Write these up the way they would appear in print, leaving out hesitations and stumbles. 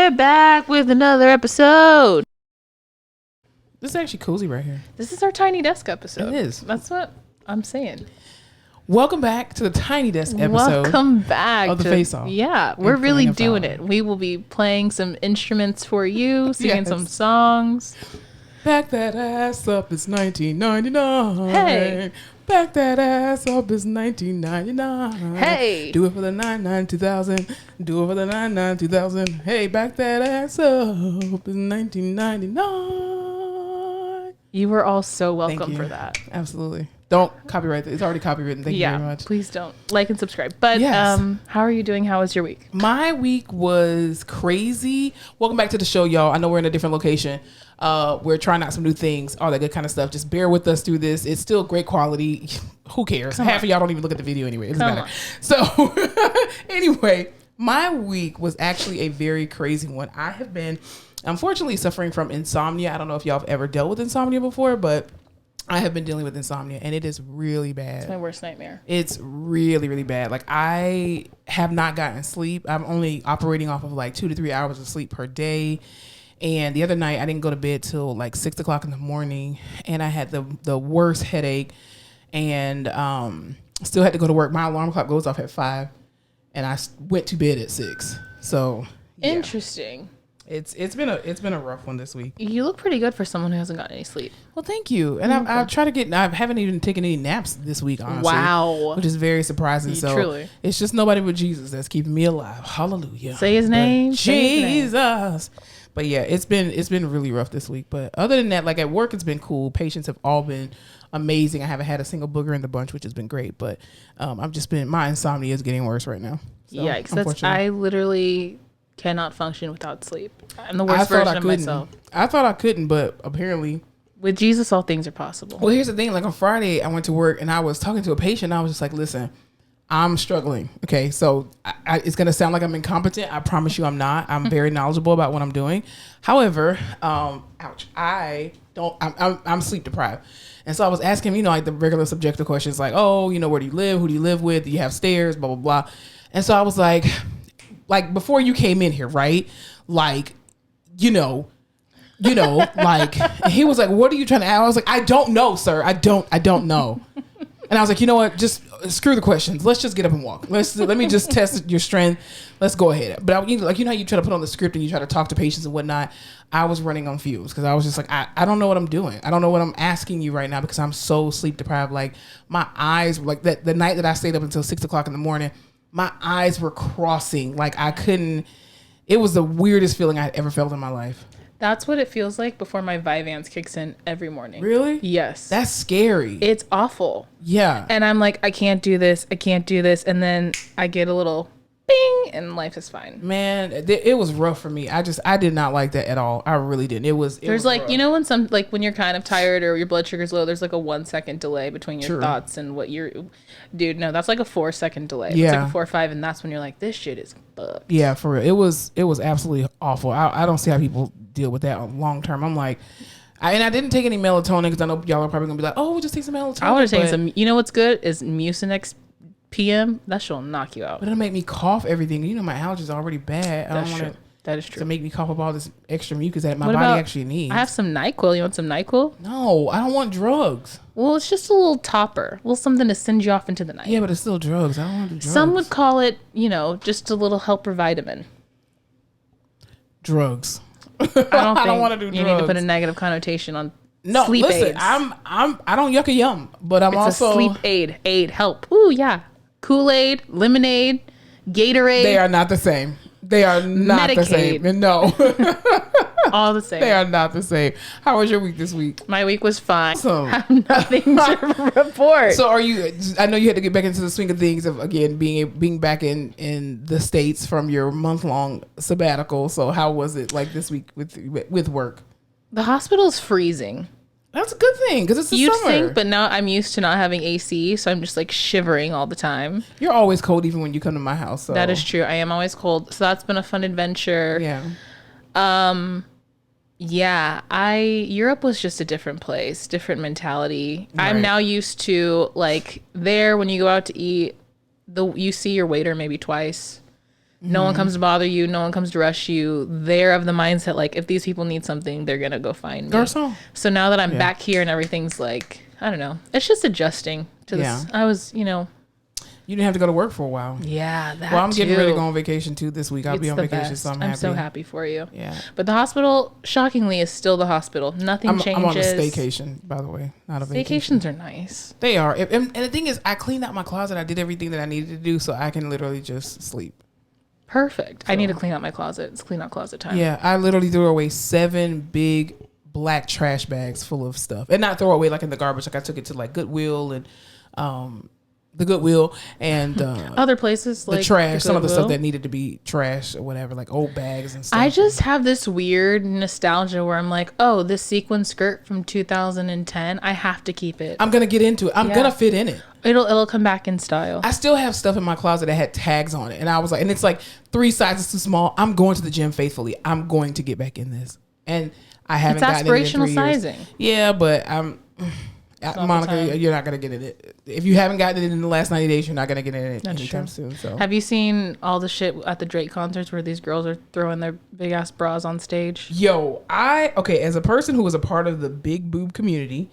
We're back with another episode. This is actually cozy right here. This is our Tiny Desk episode. It is. That's what I'm saying. Welcome back to the Tiny Desk episode. Welcome back of the Face Off. Yeah, we're really doing it. We will be playing some instruments for you, singing some songs. Back that ass up, it's 1999. Hey. Back that ass up, it's 1999. Hey. Do it for the 99 2000. Do it for the 99 2000. Hey, back that ass up, it's 1999. You were all so Thank welcome you. for that. Absolutely. Don't copyright it. It's already copywritten. Thank you very much. Please don't. Like and subscribe. But Yes. how are you doing? How was your week? My week was crazy. Welcome back to the show, y'all. I know we're in a different location. We're trying out some new things, all that good kind of stuff. Just bear with us through this. It's still great quality. Who cares? Half of y'all don't even look at the video anyway. It doesn't matter. So anyway, my week was actually a very crazy one. I have been, unfortunately, suffering from insomnia. I don't know if y'all have ever dealt with insomnia before, but I have been dealing with insomnia, and it is really bad. It's my worst nightmare. It's really, really bad. Like, I have not gotten sleep. I'm only operating off of like 2 to 3 hours of sleep per day. And the other night, I didn't go to bed till like 6 o'clock in the morning, and I had the worst headache, and still had to go to work. My alarm clock goes off at 5, and I went to bed at 6. So yeah. Interesting. It's been a rough one this week. You look pretty good for someone who hasn't gotten any sleep. Well, thank you. And I've tried to get. I haven't even taken any naps this week, honestly. Wow, which is very surprising. So truly, it's just nobody but Jesus that's keeping me alive. Hallelujah. Say his name, Jesus. But yeah, it's been really rough this week. But other than that, like at work, it's been cool. Patients have all been amazing. I haven't had a single booger in the bunch, which has been great. But my insomnia is getting worse right now. So, yikes! I literally cannot function without sleep. I'm the worst version of myself. I thought I couldn't, but apparently with Jesus, all things are possible. Well, here's the thing. Like on Friday, I went to work and I was talking to a patient. And I was just like, listen, I'm struggling. Okay. So it's going to sound like I'm incompetent. I promise you I'm not. I'm very knowledgeable about what I'm doing. However, ouch, I'm sleep deprived. And so I was asking him, like the regular subjective questions like, oh, where do you live? Who do you live with? Do you have stairs? Blah, blah, blah. And so I was like before you came in here, right? Like, like, and he was like, what are you trying to ask? I was like, I don't know, sir. I don't know. And I was like, you know what? Just screw the questions. Let's just get up and walk. Let me just test your strength. Let's go ahead. But how you try to put on the script and you try to talk to patients and whatnot. I was running on fumes because I was just like, I don't know what I'm doing. I don't know what I'm asking you right now because I'm so sleep deprived. Like my eyes, like the night that I stayed up until 6 o'clock in the morning, my eyes were crossing. Like I couldn't. It was the weirdest feeling I had ever felt in my life. That's what it feels like before my Vyvanse kicks in every morning. Really? Yes. That's scary. It's awful. Yeah. And I'm like, I can't do this. And then I get a little bing and life is fine. Man, it was rough for me. I did not like that at all. I really didn't. There's like, rough. when you're kind of tired or your blood sugar's low, there's like a 1 second delay between your thoughts and what dude, no, that's like a 4 second delay. Yeah. It's like a 4 or 5. And that's when you're like, this shit is fucked. Yeah, for real. It was absolutely awful. I don't see how people deal with that long term. I'm like, I didn't take any melatonin because I know y'all are probably gonna be like, oh, we'll just take some melatonin. I want to take some. You know what's good is Mucinex PM. That shit'll knock you out. But it'll make me cough everything. My allergies are already bad. That's true. That is true. To make me cough up all this extra mucus that my body actually needs. I have some NyQuil. You want some NyQuil? No, I don't want drugs. Well, it's just a little topper. A little something to send you off into the night. Yeah, but it's still drugs. I don't want to do drugs. Some would call it, just a little helper vitamin. Drugs. I don't want to do drugs. You need to put a negative connotation on no, sleep listen, aids. I don't yuck a yum, but I'm also a sleep aid. Help. Ooh, yeah. Kool-Aid, lemonade, Gatorade. They are not the same. They are not Medicaid. the same. No. All the same. They are not the same. How was your week this week? My week was fine. Awesome. I have nothing to report. So I know you had to get back into the swing of things of, again, being back in the States from your month-long sabbatical. So how was it like this week with work? The hospital's freezing. That's a good thing because it's the You'd summer. think, but now I'm used to not having AC, so I'm just like shivering all the time. You're always cold even when you come to my house. So. That is true. I am always cold. So that's been a fun adventure. Yeah. Europe was just a different place, different mentality. Right. I'm now used to like there when you go out to eat, you see your waiter maybe twice. No one comes to bother you. No one comes to rush you. They're of the mindset like, if these people need something, they're gonna go find me. Garcon. So now that I'm back here and everything's like, I don't know, it's just adjusting to this. I was, You didn't have to go to work for a while. Yeah, that Well, I'm getting ready to too. go on vacation too this week. I'll be on vacation, best. so I'm happy. I'm so happy for you. Yeah. But the hospital, shockingly, is still the hospital. Nothing changes. I'm on a staycation, by the way, not a vacation. Staycations are nice. They are. And the thing is, I cleaned out my closet. I did everything that I needed to do so I can literally just sleep. Perfect. I need to clean out my closet. It's clean out closet time. Yeah, I literally threw away 7 big black trash bags full of stuff. And not throw away like in the garbage. Like I took it to like Goodwill and the Goodwill and other places like the trash, some of the stuff Goodwill. that needed to be trash or whatever, like old bags and stuff. I just have this weird nostalgia where I'm like, oh, this sequin skirt from 2010, I have to keep it. I'm gonna get into it. I'm gonna fit in it. It'll come back in style. I still have stuff in my closet that had tags on it, and I was like, and it's like 3 sizes too small. I'm going to the gym faithfully. I'm going to get back in this, and I haven't. It's gotten it in 3 aspirational years. sizing. Yeah, but Monica, you're not gonna get it. If you haven't gotten it in the last 90 days, you're not gonna get it anytime soon. So, have you seen all the shit at the Drake concerts where these girls are throwing their big ass bras on stage? Yo, as a person who was a part of the big boob community,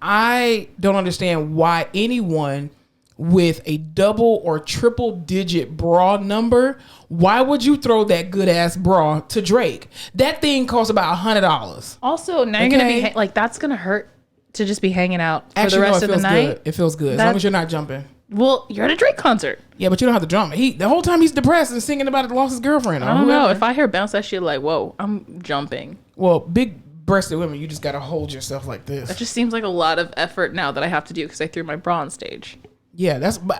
I don't understand why anyone with a double or triple digit bra number, why would you throw that good ass bra to Drake? That thing costs about $100. Also, now you're gonna be like, that's gonna hurt to just be hanging out for the rest of the night. Good. It feels good as long as you're not jumping. Well, you're at a Drake concert. Yeah, but you don't have to jump. The whole time he's depressed and singing about it, lost his girlfriend. I don't know. If I hear bounce that shit, like, whoa, I'm jumping. Well, big breasted women, you just gotta hold yourself like this. That just seems like a lot of effort now that I have to do because I threw my bra on stage. Yeah,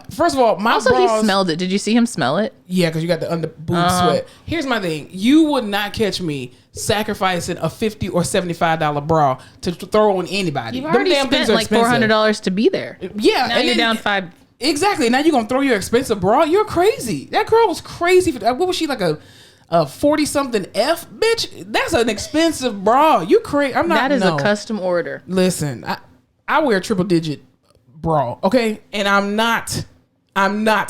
first of all, my bras, he smelled it. Did you see him smell it? Yeah, because you got the under boob sweat. Here's my thing: you would not catch me sacrificing a $50 or $75 bra to throw on anybody. You've already spent like $400 to be there. Yeah, now you're down $5. Exactly. Now you're gonna throw your expensive bra. You're crazy. That girl was crazy. What was she, like a 40-something F, bitch? That's an expensive bra. You crazy? I'm not. That is a custom order. Listen, I wear triple digit bra, okay, and I'm not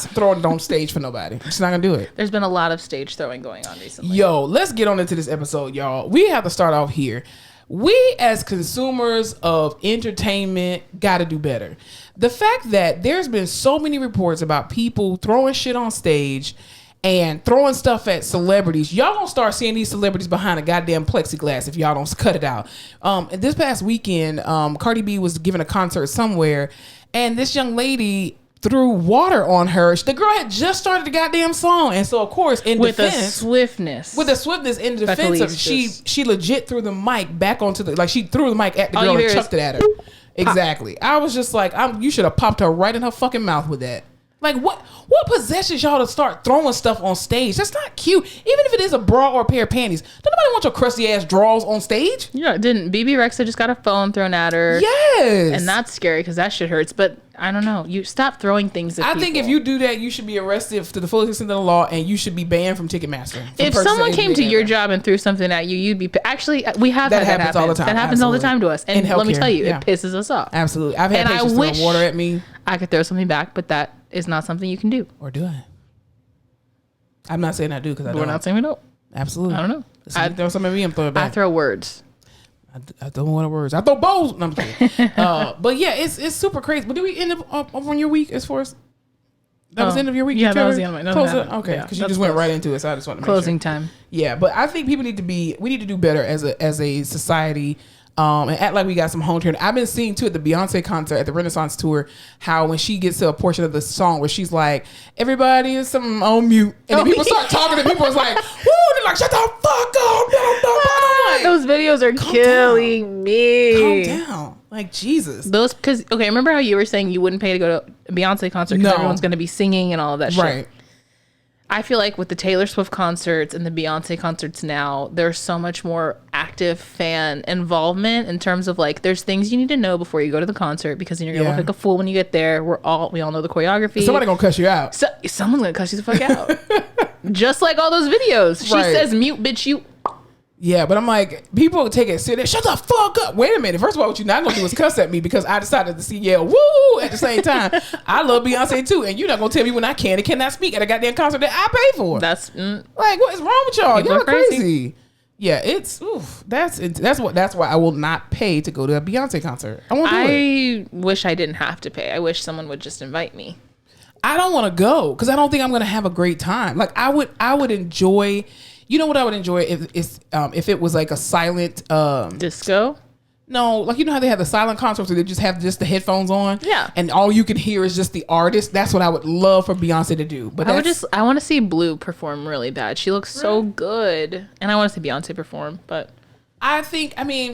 throwing it on stage for nobody. I'm just not gonna do it. There's been a lot of stage throwing going on recently. Yo, let's get on into this episode, y'all. We have to start off here. We as consumers of entertainment gotta do better. The fact that there's been so many reports about people throwing shit on stage and throwing stuff at celebrities. Y'all gonna start seeing these celebrities behind a goddamn plexiglass if y'all don't cut it out. And this past weekend, Cardi B was giving a concert somewhere, and this young lady threw water on her. The girl had just started the goddamn song, and so of course, with a swiftness in defense of she legit threw the mic back onto she threw the mic at the girl and chucked it at her. Exactly. I was just like, you should have popped her right in her fucking mouth with that. Like, what possesses y'all to start throwing stuff on stage? That's not cute. Even if it is a bra or a pair of panties. Don't nobody want your crusty ass drawers on stage. Yeah, didn't BB Rexa just got a phone thrown at her? Yes. And that's scary because that shit hurts. But I don't know. You stop throwing things at people. I think if you do that, you should be arrested to the fullest extent of the law, and you should be banned from Ticketmaster. If someone came to your job and threw something at you, you'd be... Actually, we have that happens all the time. That happens all the time to us. And let me tell you, it pisses us off. Absolutely. I've had patients throw water at me. I could throw something back, but that is not something you can do. Or do I? I'm not saying I do because I don't. We're not saying we don't. Absolutely. I don't know. I throw something at me, I'm throwing it back. I throw words. I don't want words. I throw bowls. No, I'm kidding. But yeah, it's super crazy. But do we end up on your week as far as that was the end of your week? Yeah, that was the end of my week. Okay, because you just went right into it, so I just want to make closing time. Yeah, but I think people need to do better as a society. And act like we got some home turn. I've been seeing too at the Beyonce concert at the Renaissance tour how when she gets to a portion of the song where she's like, everybody is something on mute, and then people start talking and people is like, woo, they're like, shut the fuck up. Like, those videos are killing me. Calm down. Like, Jesus. Those, because, okay, remember how you were saying you wouldn't pay to go to a Beyonce concert because everyone's going to be singing and all of that shit? Right. I feel like with the Taylor Swift concerts and the Beyonce concerts now, there's so much more active fan involvement in terms of like, there's things you need to know before you go to the concert because then you're gonna look like a fool when you get there. We all know the choreography. Somebody gonna cuss you out. Someone's gonna cuss you the fuck out. Just like all those videos. She says, "Mute, bitch, you." Yeah, but I'm like, people take it serious. Shut the fuck up. Wait a minute. First of all, what you're not gonna do is cuss at me because I decided to see yell woo at the same time. I love Beyonce too, and you're not gonna tell me when I can and cannot speak at a goddamn concert that I pay for. That's like, what is wrong with y'all? People Y'all are are crazy. Yeah, it's that's why I will not pay to go to a Beyonce concert. I won't do it. I wish I didn't have to pay. I wish someone would just invite me. I don't want to go because I don't think I'm gonna have a great time. Like I would enjoy. You know what I would enjoy if it was like a silent disco. No, like you know how they have the silent concerts where they just have just the headphones on, yeah, and all you can hear is just the artist. That's what I would love for Beyonce to do. But I want to see Blue perform really bad. She looks so good, and I want to see Beyonce perform. But Beyonce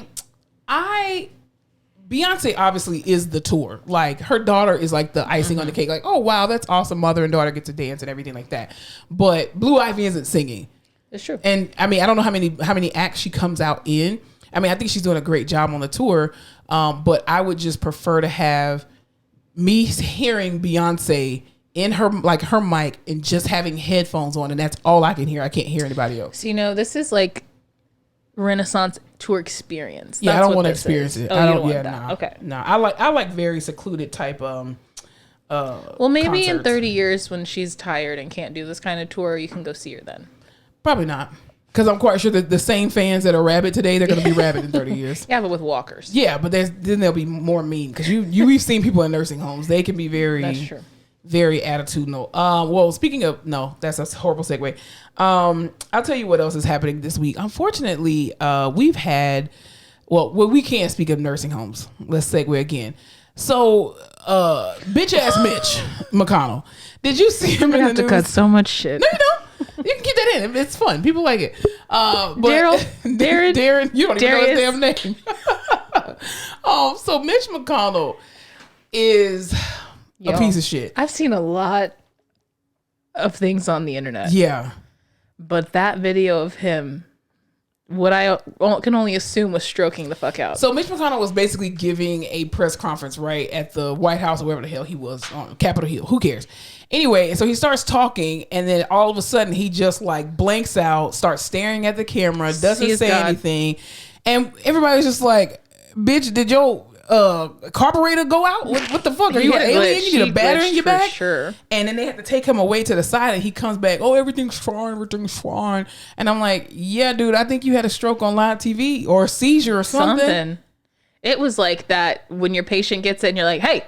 obviously is the tour. Like her daughter is like the icing on the cake. Like, oh wow, that's awesome. Mother and daughter get to dance and everything like that. But Blue Ivy isn't singing. It's true. And I mean, I don't know how many acts she comes out in. I mean, I think she's doing a great job on the tour. But I would just prefer to have me hearing Beyonce in her mic and just having headphones on, and that's all I can hear. I can't hear anybody else. So, this is like Renaissance tour experience. Yeah, That's I don't want to experience it. Oh, I don't. want Yeah, that. nah. Okay. No, I like very secluded type. Well, maybe concerts. in 30 years when she's tired and can't do this kind of tour, you can go see her then. Probably not. Because I'm quite sure that the same fans that are rabid today, they're going to be rabid in 30 years. Yeah, but with walkers. Yeah, but then they'll be more mean. Because we've seen people in nursing homes. They can be That's true. very attitudinal. Well, speaking of, no, that's a horrible segue. I'll tell you what else is happening this week. Unfortunately, we've had, we can't speak of nursing homes. Let's segue again. So, bitch ass Mitch McConnell. Did you see him in the news? To cut so much shit. No, you don't. You can keep that in. It's fun. People like it. But Darren, you don't even know his damn name. So Mitch McConnell is a piece of shit. I've seen a lot of things on the internet. Yeah. But that video of him, what I can only assume was stroking the fuck out. So Mitch McConnell was basically giving a press conference, right, at the White House or wherever the hell he was, on Capitol Hill. Who cares? Anyway, so he starts talking, and then all of a sudden he just like blanks out, starts staring at the camera, doesn't say anything, and everybody's just like, "Bitch, did your carburetor go out? What the fuck? Are you an alien? You need a battery in your back?" Sure. And then they have to take him away to the side, and he comes back. Oh, everything's fine. And I'm like, yeah, dude, I think you had a stroke on live TV or a seizure or something. It was like that when your patient gets it, and you're like, hey.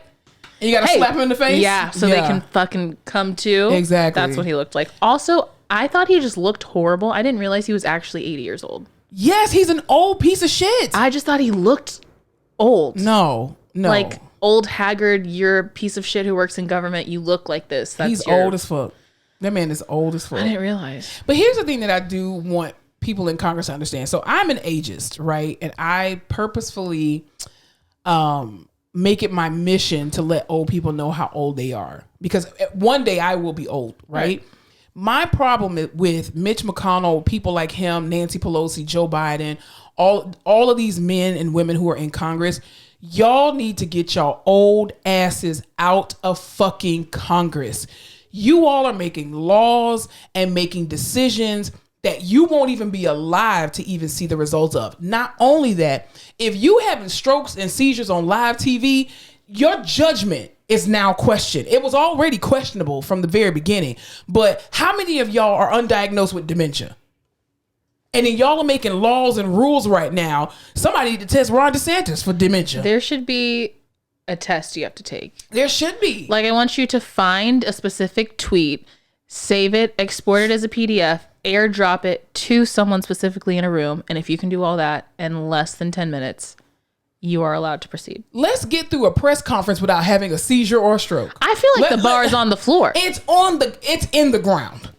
And you got to slap him in the face? Yeah, so they can fucking come to. Exactly. That's what he looked like. Also, I thought he just looked horrible. I didn't realize he was actually 80 years old. Yes, he's an old piece of shit. I just thought he looked old. No. Like old, haggard, you're a piece of shit who works in government. You look like this. He's old as fuck. That man is old as fuck. I didn't realize. But here's the thing that I do want people in Congress to understand. So I'm an ageist, right? And I purposefully make it my mission to let old people know how old they are. Because one day I will be old, right? My problem with Mitch McConnell, people like him, Nancy Pelosi, Joe Biden, all of these men and women who are in Congress, y'all need to get y'all old asses out of fucking Congress. You all are making laws and making decisions that you won't even be alive to even see the results of. Not only that, if you having strokes and seizures on live TV, your judgment is now questioned. It was already questionable from the very beginning. But how many of y'all are undiagnosed with dementia? And then y'all are making laws and rules right now. Somebody need to test Ron DeSantis for dementia. There should be a test you have to take. There should be. Like, I want you to find a specific tweet, save it, export it as a PDF, airdrop it to someone specifically in a room. And if you can do all that in less than 10 minutes, you are allowed to proceed. Let's get through a press conference without having a seizure or a stroke. I feel like the bar is on the floor. It's in the ground.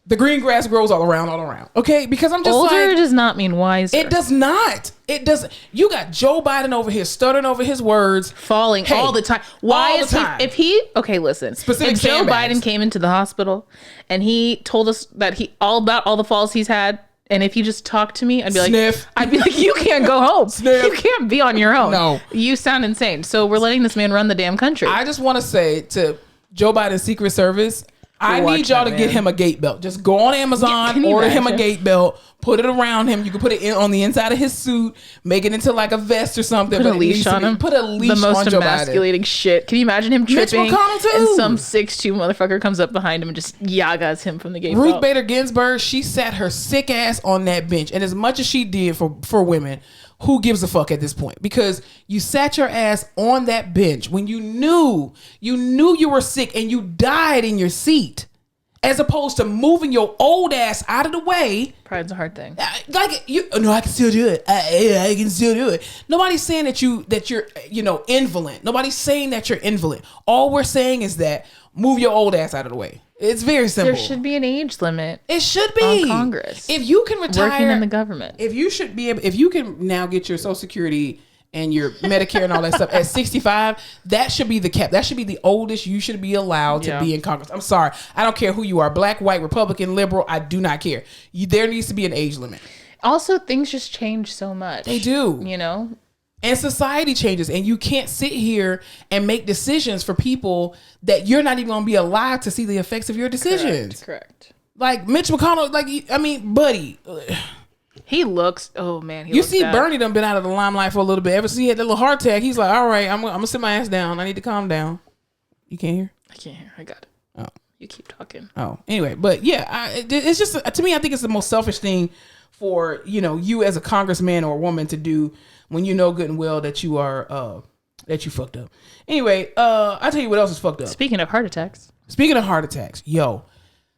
The green grass grows all around. Okay? Because I'm just older does not mean wiser. It does not. It doesn't. You got Joe Biden over here stuttering over his words. Falling all the time. Why is he, okay, listen. If Joe Biden came into the hospital and he told us that all about all the falls he's had, and if you just talked to me, I'd be like, you can't go home. Sniff. You can't be on your own. No. You sound insane. So we're letting this man run the damn country. I just want to say to Joe Biden's Secret Service, I need y'all to get him a gate belt. Just go on Amazon, order him a gate belt, put it around him. You can put it on the inside of his suit, make it into like a vest or something. Put a leash on him. Put a leash on Joe Biden. The most emasculating shit. Can you imagine him tripping and some 6'2" motherfucker comes up behind him and just yagas him from the gate belt? Ruth Bader Ginsburg, she sat her sick ass on that bench. And as much as she did for women, who gives a fuck at this point? Because you sat your ass on that bench when you knew you were sick and you died in your seat, as opposed to moving your old ass out of the way. Pride's a hard thing. Like no, I can still do it. I can still do it. Nobody's saying that you're invalid. Nobody's saying that you're invalid. All we're saying is that move your old ass out of the way. It's very simple. There should be an age limit. It should be on Congress. If you can retire, working in the government. If you can now get your Social Security and your Medicare and all that stuff at 65, that should be the cap. That should be the oldest you should be allowed to be in Congress. I'm sorry. I don't care who you are. Black, white, Republican, liberal. I do not care. There needs to be an age limit. Also, things just change so much. They do. And society changes, and you can't sit here and make decisions for people that you're not even going to be alive to see the effects of your decisions. Correct. Like Mitch McConnell, buddy. He looks, oh man. You see bad. Bernie done been out of the limelight for a little bit. Ever since he had that little heart attack, he's like, all right, I'm going to sit my ass down. I need to calm down. You can't hear? I can't hear. I got it. Oh. You keep talking. Oh, anyway. But yeah, it's just, to me, I think it's the most selfish thing for, you as a congressman or a woman to do when you know good and well that you are, that you fucked up. Anyway, I'll tell you what else is fucked up. Speaking of heart attacks, yo.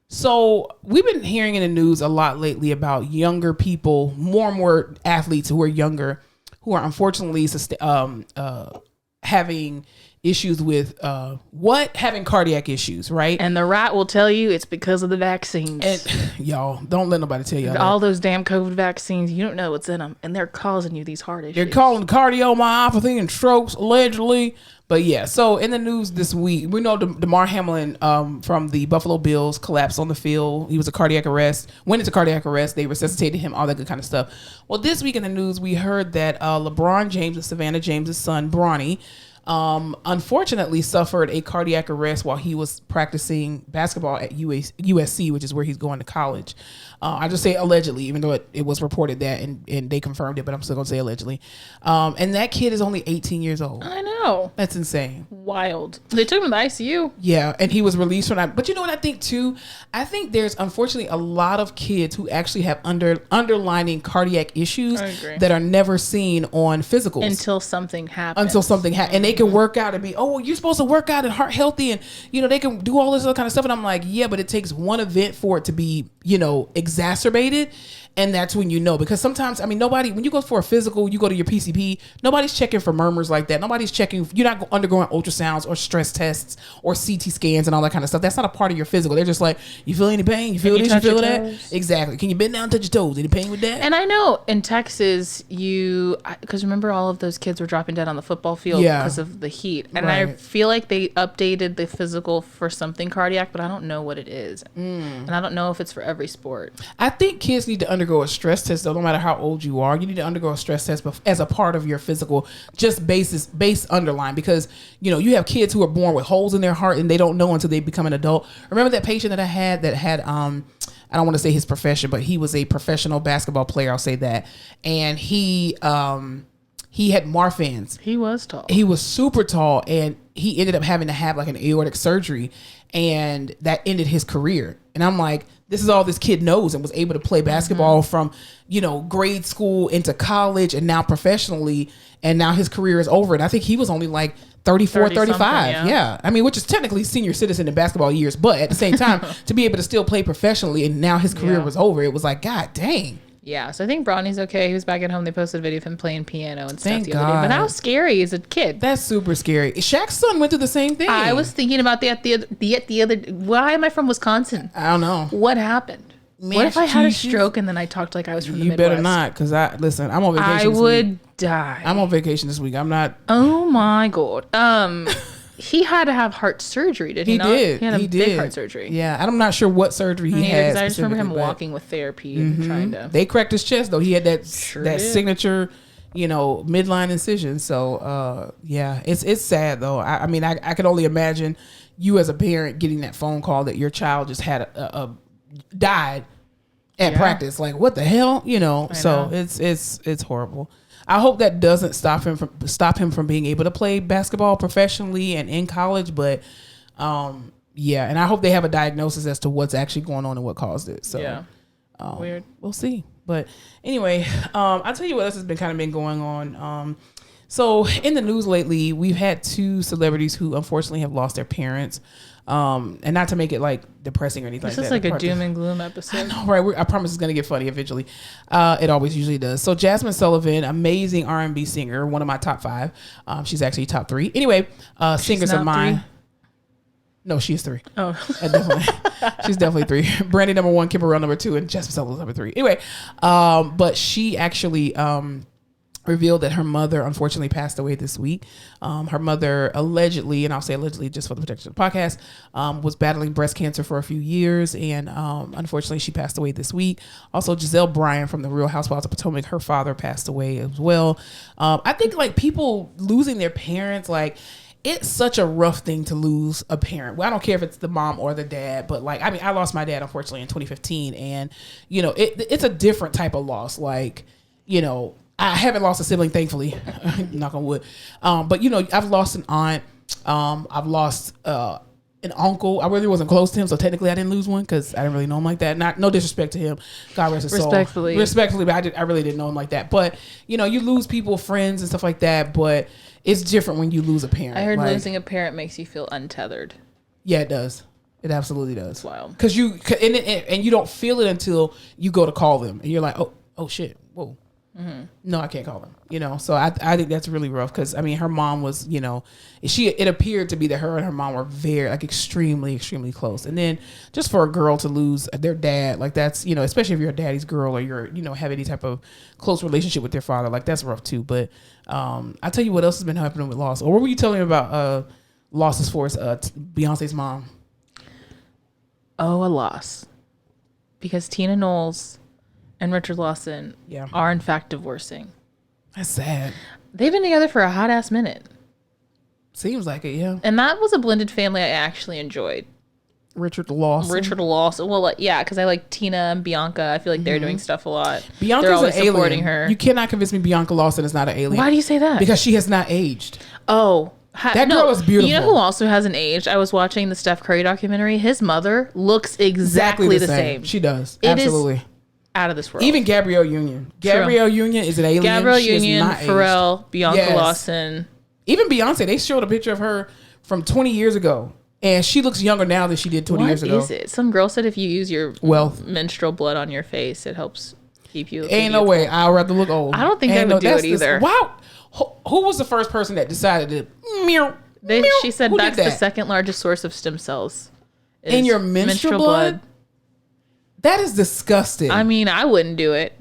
So we've been hearing in the news a lot lately about younger people, more and more athletes who are younger, who are unfortunately having issues with having cardiac issues, right? And the rat will tell you it's because of the vaccines. And y'all, don't let nobody tell you all those damn COVID vaccines. You don't know what's in them, and they're causing you these heart issues. They're calling cardiomyopathy and strokes allegedly. But yeah, so in the news this week, we know Damar Hamlin from the Buffalo Bills collapsed on the field. He was went into cardiac arrest. They resuscitated him, all that good kind of stuff. Well, this week in the news, we heard that LeBron James and Savannah James' son, Bronny, unfortunately suffered a cardiac arrest while he was practicing basketball at USC, which is where he's going to college. I just say allegedly, even though it was reported that and they confirmed it, but I'm still going to say allegedly. And that kid is only 18 years old. I know. That's insane. Wild. They took him to the ICU. Yeah, and he was released from that. But you know what I think too? I think there's unfortunately a lot of kids who actually have underlying cardiac issues that are never seen on physicals. Until something happens. And they can work out and be, you're supposed to work out and heart healthy, and they can do all this other kind of stuff. And I'm like, yeah, but it takes one event for it to be, exacerbated. And that's when because sometimes, nobody, when you go for a physical, you go to your PCP, nobody's checking for murmurs like that. Nobody's checking, you're not undergoing ultrasounds or stress tests or CT scans and all that kind of stuff. That's not a part of your physical. They're just like, you feel any pain? You feel this? You feel that? Exactly. Can you bend down and touch your toes? Any pain with that? And I know in Texas, because remember all of those kids were dropping dead on the football field because of the heat. And I feel like they updated the physical for something cardiac, but I don't know what it is. And I don't know if it's for every sport. I think kids need to undergo a stress test, though. No matter how old you are, you need to undergo a stress test as a part of your physical, just base underline, because you have kids who are born with holes in their heart and they don't know until they become an adult. Remember that patient that I had I don't want to say his profession, but he was a professional basketball player, I'll say that, and he had Marfan's. He was tall. He was super tall, and he ended up having to have like an aortic surgery, and that ended his career. And I'm like, this is all this kid knows, and was able to play basketball from, grade school into college and now professionally. And now his career is over. And I think he was only like 34, 35. Yeah. Which is technically senior citizen in basketball years. But at the same time, to be able to still play professionally and now his career was over, it was like, God dang. Yeah, so I think Bronny's okay. He was back at home. They posted a video of him playing piano and stuff Thank the other day. But how scary is a kid? That's super scary. Shaq's son went through the same thing. I was thinking about that the other. Why am I from Wisconsin? I don't know. What happened? What if I had a stroke and then I talked like I was from the Midwest? You better not, because I'm on vacation. I would die. I'm on vacation this week. I'm not. Oh my God. He had to have heart surgery, did he not? Did. He had a big heart surgery. Yeah, I'm not sure what surgery he had. I just remember him walking with therapy and trying to. They cracked his chest though. He had that signature, midline incision. So yeah, it's sad though. I can only imagine, you as a parent getting that phone call that your child just had died at practice. Like, what the hell? You know, it's horrible. I hope that doesn't stop him from being able to play basketball professionally and in college. But yeah, and I hope they have a diagnosis as to what's actually going on and what caused it. So yeah, weird. We'll see. But anyway, I'll tell you what else has been going on. So in the news lately, we've had 2 celebrities who unfortunately have lost their parents. And not to make it like depressing or anything like that. This is like a doom and gloom episode. I know, right? I promise it's going to get funny eventually. It always usually does. So Jasmine Sullivan, amazing R&B singer, one of my top 5. She's actually top 3. Anyway, singers of mine. 3? No, she's 3. Oh, definitely. She's definitely 3. Brandy number 1, Kim Burrell number 2, and Jasmine Sullivan number 3. Anyway, but she actually revealed that her mother unfortunately passed away this week. Her mother allegedly, and I'll say allegedly just for the protection of the podcast, was battling breast cancer for a few years, and unfortunately she passed away this week. Also, Giselle Bryan from the Real Housewives of Potomac, her father passed away as well. I think like people losing their parents, like it's such a rough thing to lose a parent. Well, I don't care if it's the mom or the dad, but like, I mean, I lost my dad unfortunately in 2015, and you know, it's a different type of loss. Like, you know, I haven't lost a sibling, thankfully, knock on wood. But you know, I've lost an aunt. I've lost an uncle. I really wasn't close to him, so technically I didn't lose one because I didn't really know him like that. No disrespect to him, God rest his soul. Respectfully, but I really didn't know him like that. But you know, you lose people, friends, and stuff like that. But it's different when you lose a parent. I heard losing a parent makes you feel untethered. Yeah, it does. It absolutely does. It's wild. Because and you don't feel it until you go to call them, and you're like, oh shit, whoa. Mm-hmm. No, I can't call them. You know, so I think that's really rough because I mean, her mom was, you know, it appeared to be that her and her mom were very like extremely close, and then just for a girl to lose their dad, like that's, you know, especially if you're a daddy's girl or you're, you know, have any type of close relationship with their father, like that's rough too. But I'll tell you what else has been happening with loss. Or what were you telling me about losses for us? Beyonce's mom. Oh, a loss because Tina Knowles and Richard Lawson are in fact divorcing. That's sad. They've been together for a hot ass minute. Seems like it, yeah. And that was a blended family I actually enjoyed. Richard Lawson. Well, yeah, because I like Tina and Bianca. I feel like they're doing stuff a lot. Bianca's they're always an alien. Supporting her. You cannot convince me Bianca Lawson is not an alien. Why do you say that? Because she has not aged. Oh. That girl is beautiful. You know who also hasn't aged? I was watching the Steph Curry documentary. His mother looks exactly the same. She does. Absolutely. Out of this world. Even Gabrielle Union. Gabrielle Union is an alien. Gabrielle Union, Pharrell, Bianca Lawson. Even Beyonce, they showed a picture of her from 20 years ago. And she looks younger now than she did 20 years ago. What is it? Some girl said if you use your menstrual blood on your face, it helps keep you... Ain't no way. I'd rather look old. I don't think they would do it either. Wow. Who was the first person that decided to... She said that's the second largest source of stem cells. In your menstrual blood? That is disgusting. I mean, I wouldn't do it.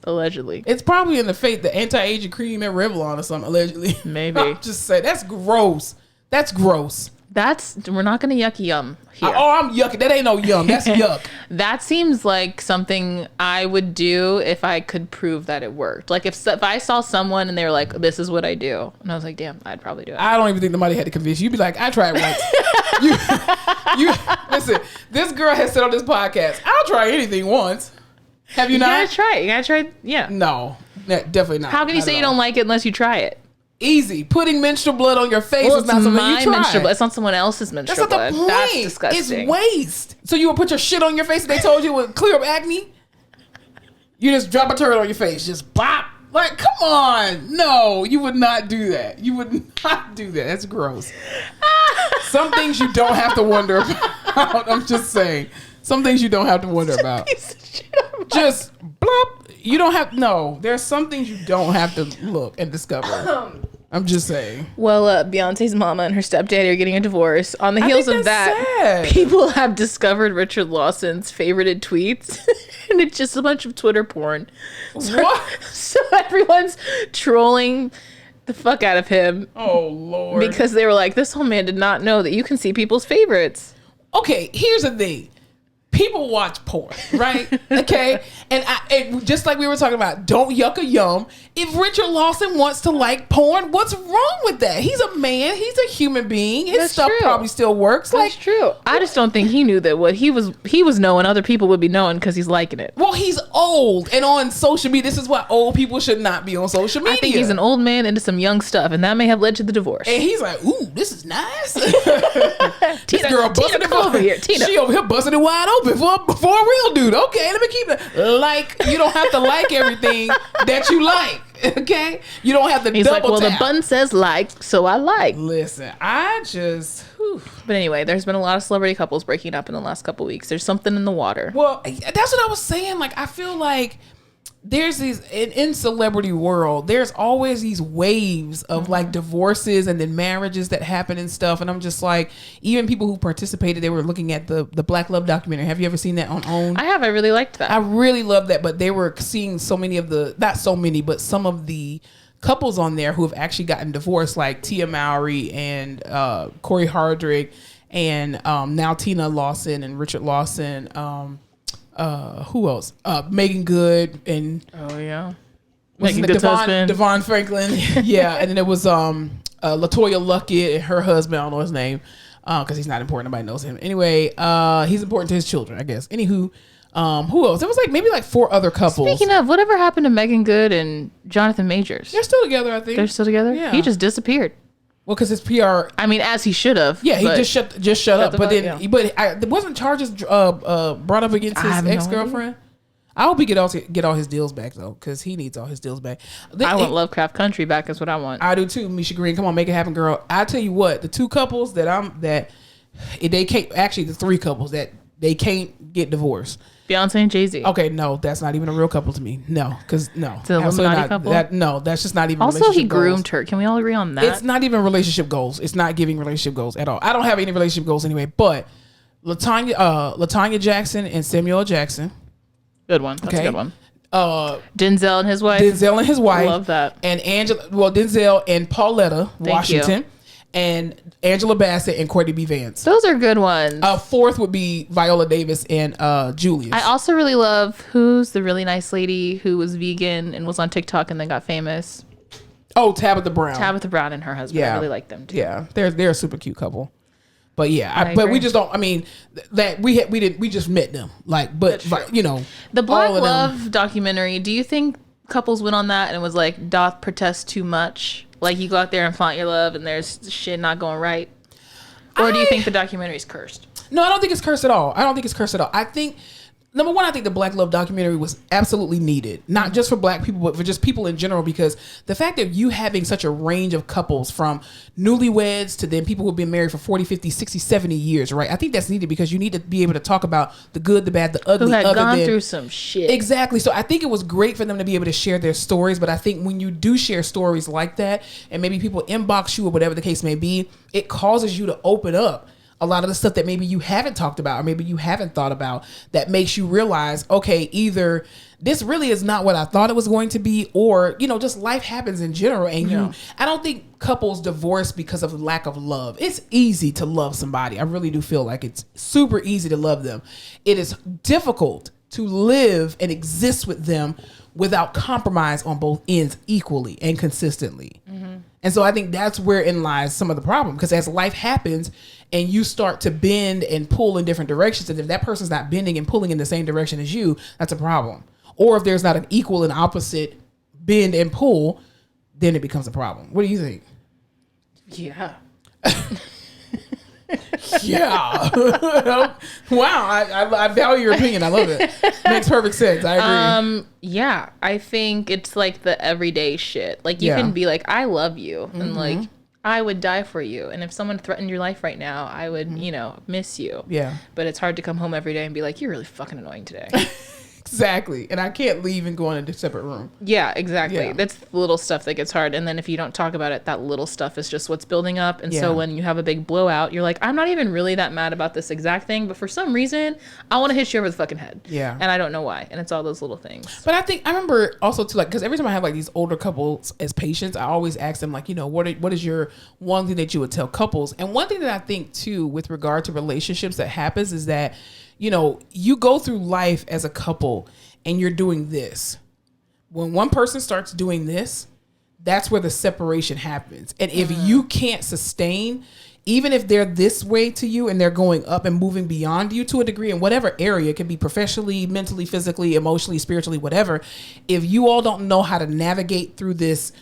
Allegedly. It's probably in the anti-aging cream at Revlon or something, allegedly. Maybe. I'm just saying, that's gross. That's gross. We're not going to yuck yum here. I'm yucking. That ain't no yum. That's yuck. That seems like something I would do if I could prove that it worked. Like if I saw someone and they were like, this is what I do. And I was like, damn, I'd probably do it. I don't even think nobody had to convince you. You'd be like, I tried once. you listen, this girl has said on this podcast, I'll try anything once. Have you not? You gotta try it. Yeah. No, definitely not. How can you say you don't like it unless you try it? Easy. Putting menstrual blood on your face is not something you try. Menstrual blood. It's not someone else's menstrual blood. That's not the point. That's disgusting. It's waste. So you would put your shit on your face and they told you it would clear up acne? You just drop a turd on your face. Just bop. Like, come on. No, you would not do that. You would not do that. That's gross. Some things you don't have to wonder about. I'm just saying. Some things you don't have to wonder about. Just blop. You don't have, no, there's some things you don't have to look and discover. I'm just saying. Well, Beyonce's mama and her stepdaddy are getting a divorce. On the heels of that, people have discovered Richard Lawson's favorited tweets. And it's just a bunch of Twitter porn. So everyone's trolling the fuck out of him. Oh, Lord. Because they were like, this whole man did not know that you can see people's favorites. Okay, here's the thing. people watch porn, right? Okay, and just like we were talking about, don't yuck a yum. If Richard Lawson wants to like porn, what's wrong with that? He's a man. He's a human being. His stuff probably still works. That's true. I just don't think he knew that what he was knowing, other people would be knowing because he's liking it. Well, he's old and on social media. This is why old people should not be on social media. I think he's an old man into some young stuff, and that may have led to the divorce. And he's like, "Ooh, this is nice." This girl busting it over here. Tina, she over here busting it wide open for a real dude. Okay, let me keep it. Like, you don't have to like everything that you like. Okay, you don't have to. He's like, well, the button says like, so I like. Listen, I just. Whew. But anyway, there's been a lot of celebrity couples breaking up in the last couple weeks. There's something in the water. Well, that's what I was saying. Like, I feel like there's these in celebrity world, there's always these waves of like divorces and then marriages that happen and stuff. And I'm just like, even people who participated, they were looking at the Black Love documentary. Have you ever seen that on OWN? I have. I really liked that. I really love that. But they were seeing so many of not so many, but some of the couples on there who have actually gotten divorced, like Tia Mowry and Corey Hardrick, and now Tina Lawson and Richard Lawson. Who else? Megan Good and Megan Good's husband, Devon Franklin. Yeah, and then there was LaToya Luckett and her husband. I don't know his name because he's not important. Nobody knows him. Anyway, he's important to his children, I guess. Anywho, who else? There was maybe 4 other couples. Speaking of, whatever happened to Megan Good and Jonathan Majors? They're still together, I think. They're still together? Yeah. He just disappeared. Well, because his PR. I mean, as he should have. Yeah, he just shut up. But then, there wasn't charges brought up against his ex-girlfriend. I hope he get all his deals back though, because he needs all his deals back. I want Lovecraft Country back. Is what I want. I do too, Misha Green. Come on, make it happen, girl. I tell you what, the 2 couples they can't. Actually, the 3 couples that they can't get divorced. Beyonce and Jay-Z. Okay, no, that's not even a real couple to me. No, because no, it's an Illuminati couple. That's just not even. Also, he groomed her. Can we all agree on that? It's not even relationship goals. It's not giving relationship goals at all. I don't have any relationship goals anyway. But LaTanya Jackson and Samuel Jackson. Good one. That's a good one. Denzel and his wife. Love that. And Denzel and Pauletta Washington. And Angela Bassett and Courtney B. Vance. Those are good ones. 4th would be Viola Davis and Julius. I also really love who's the really nice lady who was vegan and was on TikTok and then got famous. Oh, Tabitha Brown. Tabitha Brown and her husband. Yeah. I really like them too. Yeah, they're a super cute couple. But yeah, but we just don't. I mean, that we just met them. The Black Love documentary. Do you think couples went on that and it was like, doth protest too much? Like, you go out there and flaunt your love and there's shit not going right? Or do you think the documentary's cursed? No, I don't think it's cursed at all. I think, number one, I think the Black Love documentary was absolutely needed. Not just for Black people, but for just people in general. Because the fact that you having such a range of couples from newlyweds to then people who have been married for 40, 50, 60, 70 years, right? I think that's needed because you need to be able to talk about the good, the bad, the ugly. Who had gone through some shit. Exactly. So I think it was great for them to be able to share their stories. But I think when you do share stories like that, and maybe people inbox you or whatever the case may be, it causes you to open up a lot of the stuff that maybe you haven't talked about or maybe you haven't thought about, that makes you realize, okay, either this really is not what I thought it was going to be, or, just life happens in general. And I don't think couples divorce because of lack of love. It's easy to love somebody. I really do feel like it's super easy to love them. It is difficult to live and exist with them without compromise on both ends equally and consistently. Mm-hmm. And so I think that's wherein lies some of the problem, because as life happens and you start to bend and pull in different directions, and if that person's not bending and pulling in the same direction as you, that's a problem. Or if there's not an equal and opposite bend and pull, then it becomes a problem. What do you think? Yeah. Yeah. Wow. I value your opinion. I love it. Makes perfect sense. I agree. Yeah. I think it's like the everyday shit. Like, you can be like, I love you. And like, I would die for you. And if someone threatened your life right now, I would, miss you. Yeah. But it's hard to come home every day and be like, you're really fucking annoying today. Exactly. And I can't leave and go in a separate room. Yeah, exactly. Yeah. That's the little stuff that gets hard. And then if you don't talk about it, that little stuff is just what's building up. And so when you have a big blowout, you're like, I'm not even really that mad about this exact thing, but for some reason, I want to hit you over the fucking head. Yeah. And I don't know why. And it's all those little things. But I remember also too, like, because every time I have like these older couples as patients, I always ask them, like, what is your one thing that you would tell couples? And one thing that I think too, with regard to relationships that happens, is that you know, you go through life as a couple and you're doing this. When one person starts doing this, that's where the separation happens. And if you can't sustain, even if they're this way to you and they're going up and moving beyond you to a degree in whatever area, it can be professionally, mentally, physically, emotionally, spiritually, whatever. If you all don't know how to navigate through this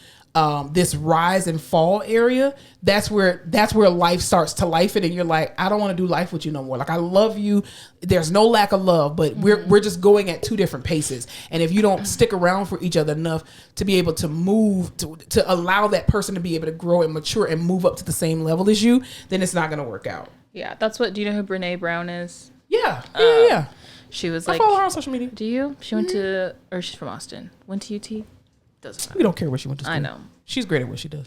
rise and fall area, that's where life starts to life it, and you're like, I don't want to do life with you no more. Like, I love you. There's no lack of love, but we're just going at two different paces. And if you don't stick around for each other enough to be able to move to allow that person to be able to grow and mature and move up to the same level as you, then it's not going to work out. Yeah, that's what. Do you know who Brene Brown is? Yeah. Yeah. She was I follow her on social media. Do you? She went to, or she's from Austin. Went to UT. Doesn't matter. We don't care what she went to school. I know. She's great at what she does.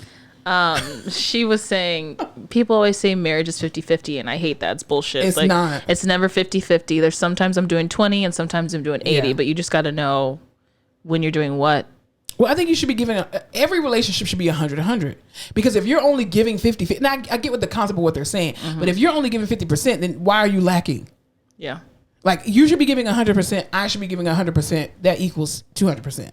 She was saying, people always say marriage is 50-50, and I hate that. It's bullshit. It's not. It's never 50-50. There's sometimes I'm doing 20 and sometimes I'm doing 80, Yeah. but you just got to know when you're doing what. Well, I think you should be giving, every relationship should be 100-100. Because if you're only giving 50-50, and I get what the concept of what they're saying, but if you're only giving 50%, then why are you lacking? Yeah. Like, you should be giving 100%, I should be giving 100%, that equals 200%.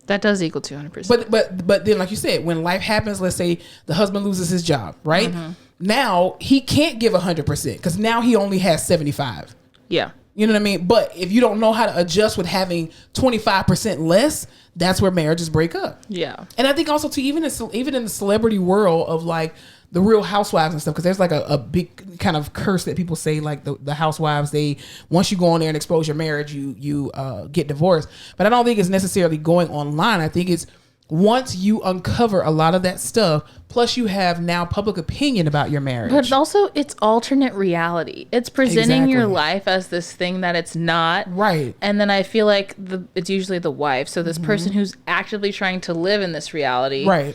That does equal 200%. But then, like you said, when life happens, let's say the husband loses his job, right? Now he can't give 100% because now he only has 75. Yeah. You know what I mean? But if you don't know how to adjust with having 25% less, that's where marriages break up. Yeah. And I think also too, even in the celebrity world of like the Real Housewives and stuff, because there's like a big kind of curse that people say, like the housewives, they, once you go on there and expose your marriage, you get divorced. But I don't think it's necessarily going online. I think it's once you uncover a lot of that stuff, plus you have now public opinion about your marriage. But also, it's alternate reality. It's presenting your Exactly. life as this thing that it's not. Right. And then I feel like it's usually the wife. So this person who's actively trying to live in this reality. Right.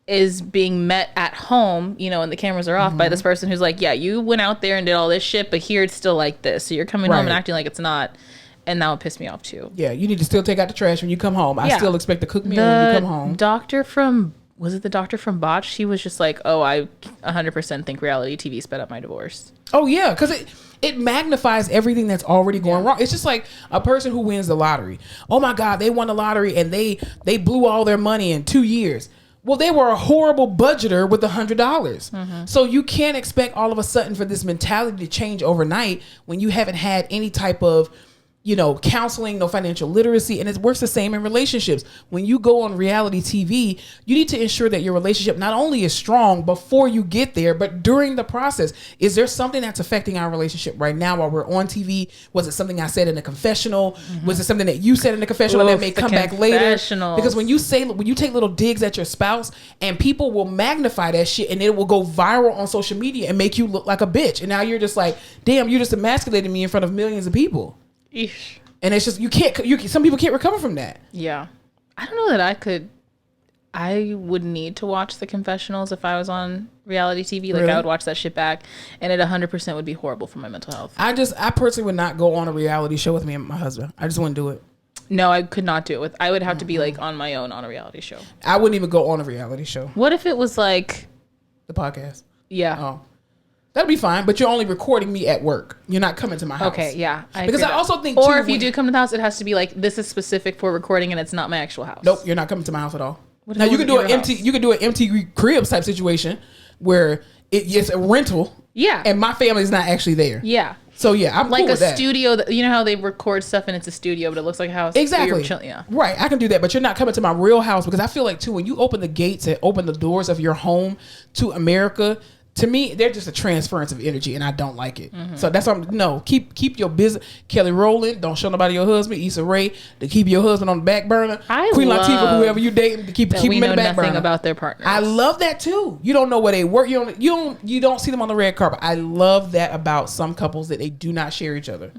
Is being met at home, you know, and the cameras are off by this person who's like, yeah, you went out there and did all this shit, but here it's still like this. So you're coming home and Right. acting like it's not. And that would piss me off too. Yeah, you need to still take out the trash when you come home. I Yeah. still expect to cook meal when you come home. Doctor from, was it the doctor from Botch? He was just like, oh, I 100% think reality TV sped up my divorce. Oh yeah, because it magnifies everything that's already going wrong. It's just like a person who wins the lottery. Oh my God, they won the lottery and they blew all their money in 2 years. Well, they were a horrible budgeter with $100. So you can't expect all of a sudden for this mentality to change overnight when you haven't had any type of, you know, counseling, no financial literacy. And it works the same in relationships. When you go on reality TV, you need to ensure that your relationship not only is strong before you get there, but during the process. Is there something that's affecting our relationship right now while we're on TV? Was it something I said in a confessional? Was it something that you said in a confessional that may come back later? confessionals. Because when you take little digs at your spouse, and people will magnify that shit and it will go viral on social media and make you look like a bitch. And now you're just like, damn, you just emasculated me in front of millions of people. Eesh. And it's just, some people can't recover from that. Yeah. I don't know that I would need to watch the confessionals if I was on reality TV. Like, Really? I would watch that shit back, and it 100% would be horrible for my mental health. I personally would not go on a reality show with me and my husband. I just wouldn't do it. No, I could not do it with, I would have to be like on my own on a reality show. I wouldn't even go on a reality show. What if it was like, The podcast. yeah. Oh. That'd be fine, but you're only recording me at work. You're not coming to my house. Okay, yeah. Because I also think, or too, if you when- do come to the house, it has to be like, this is specific for recording and it's not my actual house. Nope, you're not coming to my house at all. What if Now it you can wasn't do your an empty. house? You can do an empty cribs type situation where it's a rental. Yeah. And my family's not actually there. Yeah. So yeah, I'm Like cool a with that. studio, that, you know how they record stuff and it's a studio, but it looks like a house? So Exactly. you're chilling, yeah. Right. I can do that, but you're not coming to my real house, because I feel like too, when you open the gates and open the doors of your home to America, to me, they're just a transference of energy, and I don't like it. So that's why keep your business. Kelly Rowland, don't show nobody your husband. Issa Rae, to keep your husband on the back burner. Queen Latifah, whoever you dating, to keep That him we in know the back nothing burner. about their partners. I love that too. You don't know where they work. You don't see them on the red carpet. I love that about some couples, that they do not share each other.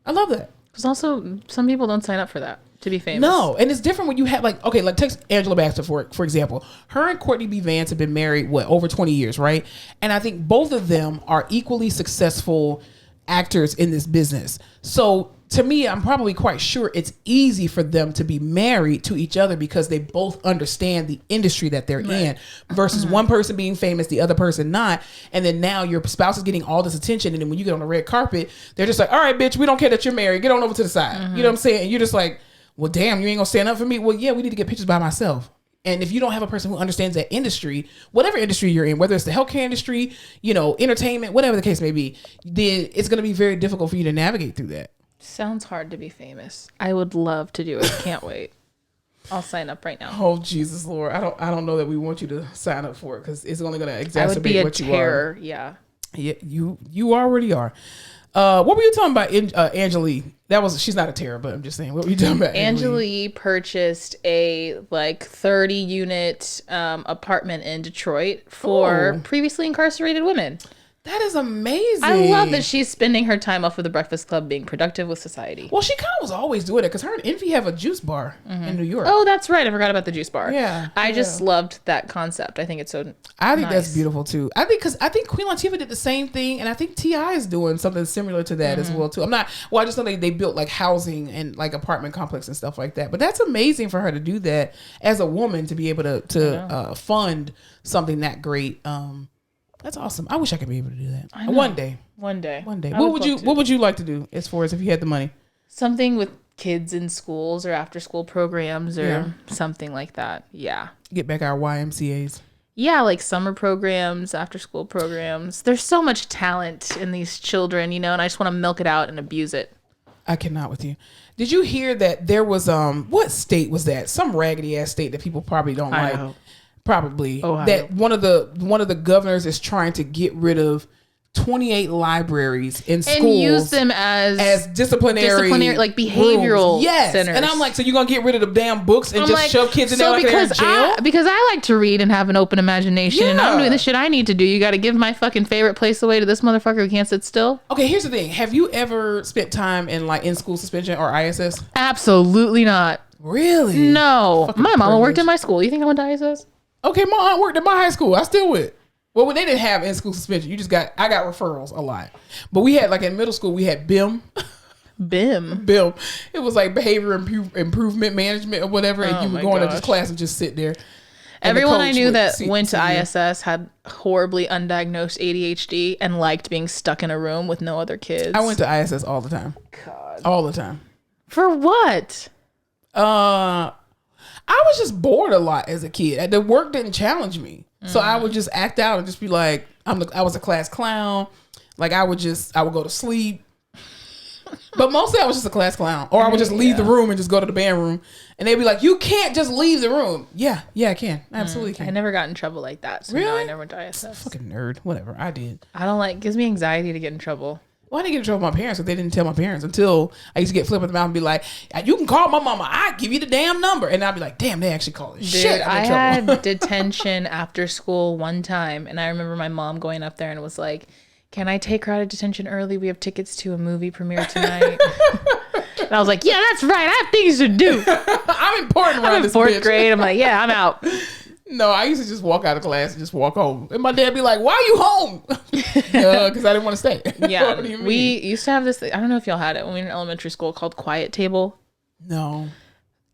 I love that. Because also, some people don't sign up for that, to be famous. No, and it's different when you have like take Angela Baxter for example. Her and Courtney B. Vance have been married over 20 years, right? And I think both of them are equally successful actors in this business. So to me, I'm probably quite sure it's easy for them to be married to each other because they both understand the industry that they're in versus one person being famous, the other person not. And then now your spouse is getting all this attention. And then when you get on the red carpet, they're just like, all right, bitch, we don't care that you're married. Get on over to the side. You know what I'm saying? And you're just like, well, damn, you ain't gonna stand up for me. Well, yeah, we need to get pictures by myself. And if you don't have a person who understands that industry, whatever industry you're in, whether it's the healthcare industry, entertainment, whatever the case may be, then it's going to be very difficult for you to navigate through that. Sounds hard to be famous. I would love to do it. Can't wait. I'll sign up right now. Oh, Jesus, Lord. I don't know that we want you to sign up for it because it's only going to exacerbate what you are. Yeah. Yeah, you already are. What were you talking about, Angelique? She's not a terror, but I'm just saying, what were you talking about? Angelique purchased a 30 unit apartment in Detroit for previously incarcerated women. That is amazing. I love that she's spending her time off of the Breakfast Club being productive with society. Well, she kind of was always doing it because her and Envy have a juice bar in New York. Oh, that's right. I forgot about the juice bar. Yeah. I just loved that concept. I think it's so I think nice. That's beautiful too. I think Queen Latifah did the same thing, and I think T.I. is doing something similar to that as well too. I just know they built housing and apartment complex and stuff like that. But that's amazing for her to do that as a woman, to be able to fund something that great. That's awesome. I wish I could be able to do that. One day. One day. What would you like to do as far as if you had the money? Something with kids in schools or after school programs or something like that. Yeah. Get back our YMCAs. Yeah, like summer programs, after school programs. There's so much talent in these children, and I just want to milk it out and abuse it. I cannot with you. Did you hear that there was what state was that? Some raggedy ass state that people probably don't like. Probably Ohio. That one of the governors is trying to get rid of 28 libraries in schools and use them as disciplinary like behavioral rooms. Yes. centers. And I'm like, so you're gonna get rid of the damn books and shove kids in there like they're in jail? Because I like to read and have an open imagination, and I'm doing the shit I need to do. You got to give my fucking favorite place away to this motherfucker who can't sit still. Okay, here's the thing: have you ever spent time in school suspension or ISS? Absolutely not. Really? No. Fucking my mama worked privilege. in my school. You think I went to ISS? Okay, my aunt worked at my high school. I still went. Well, when they didn't have in-school suspension, I got referrals a lot. But we had, in middle school, we had BIM. BIM? BIM. It was like behavior improvement management or whatever. And you would go into this class and just sit there. Everyone I knew that went to ISS had horribly undiagnosed ADHD and liked being stuck in a room with no other kids. I went to ISS all the time. God. All the time. For what? I was just bored a lot as a kid. The work didn't challenge me. So I would just act out and just be like, I was a class clown. I would go to sleep. But mostly I was just a class clown. Or I would just leave the room and just go to the band room. And they'd be like, you can't just leave the room. Yeah, I can. I absolutely can. I never got in trouble like that. So really? No, I never went to ISS. Fucking nerd. Whatever. I did. I don't it gives me anxiety to get in trouble. Well, I didn't get in trouble with my parents because they didn't tell my parents until I used to get flipped in the mouth and be like, you can call my mama. I give you the damn number. And I'd be like, damn, they actually called it. Shit, I had detention after school one time. And I remember my mom going up there and was like, can I take her out of detention early? We have tickets to a movie premiere tonight. And I was like, yeah, that's right. I have things to do. I'm important around this bitch. I'm in 4th grade. I'm like, yeah, I'm out. No, I used to just walk out of class and just walk home. And my dad be like, why are you home? Because I didn't want to stay. Yeah. What do you mean? We used to have this thing. I don't know if y'all had it when we were in elementary school called Quiet Table. No.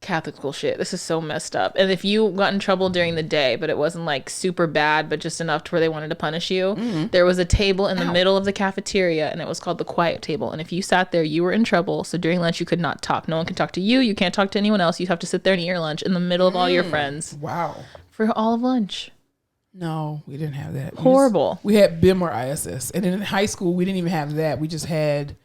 Catholic school shit. This is so messed up. And if you got in trouble during the day, but it wasn't super bad, but just enough to where they wanted to punish you, there was a table in the middle of the cafeteria, and it was called the Quiet Table. And if you sat there, you were in trouble. So during lunch, you could not talk. No one can talk to you. You can't talk to anyone else. You have to sit there and eat your lunch in the middle of all your friends. Wow. For all of lunch. No, we didn't have that. Horrible. We had BIM or ISS. And then in high school, we didn't even have that. We just had...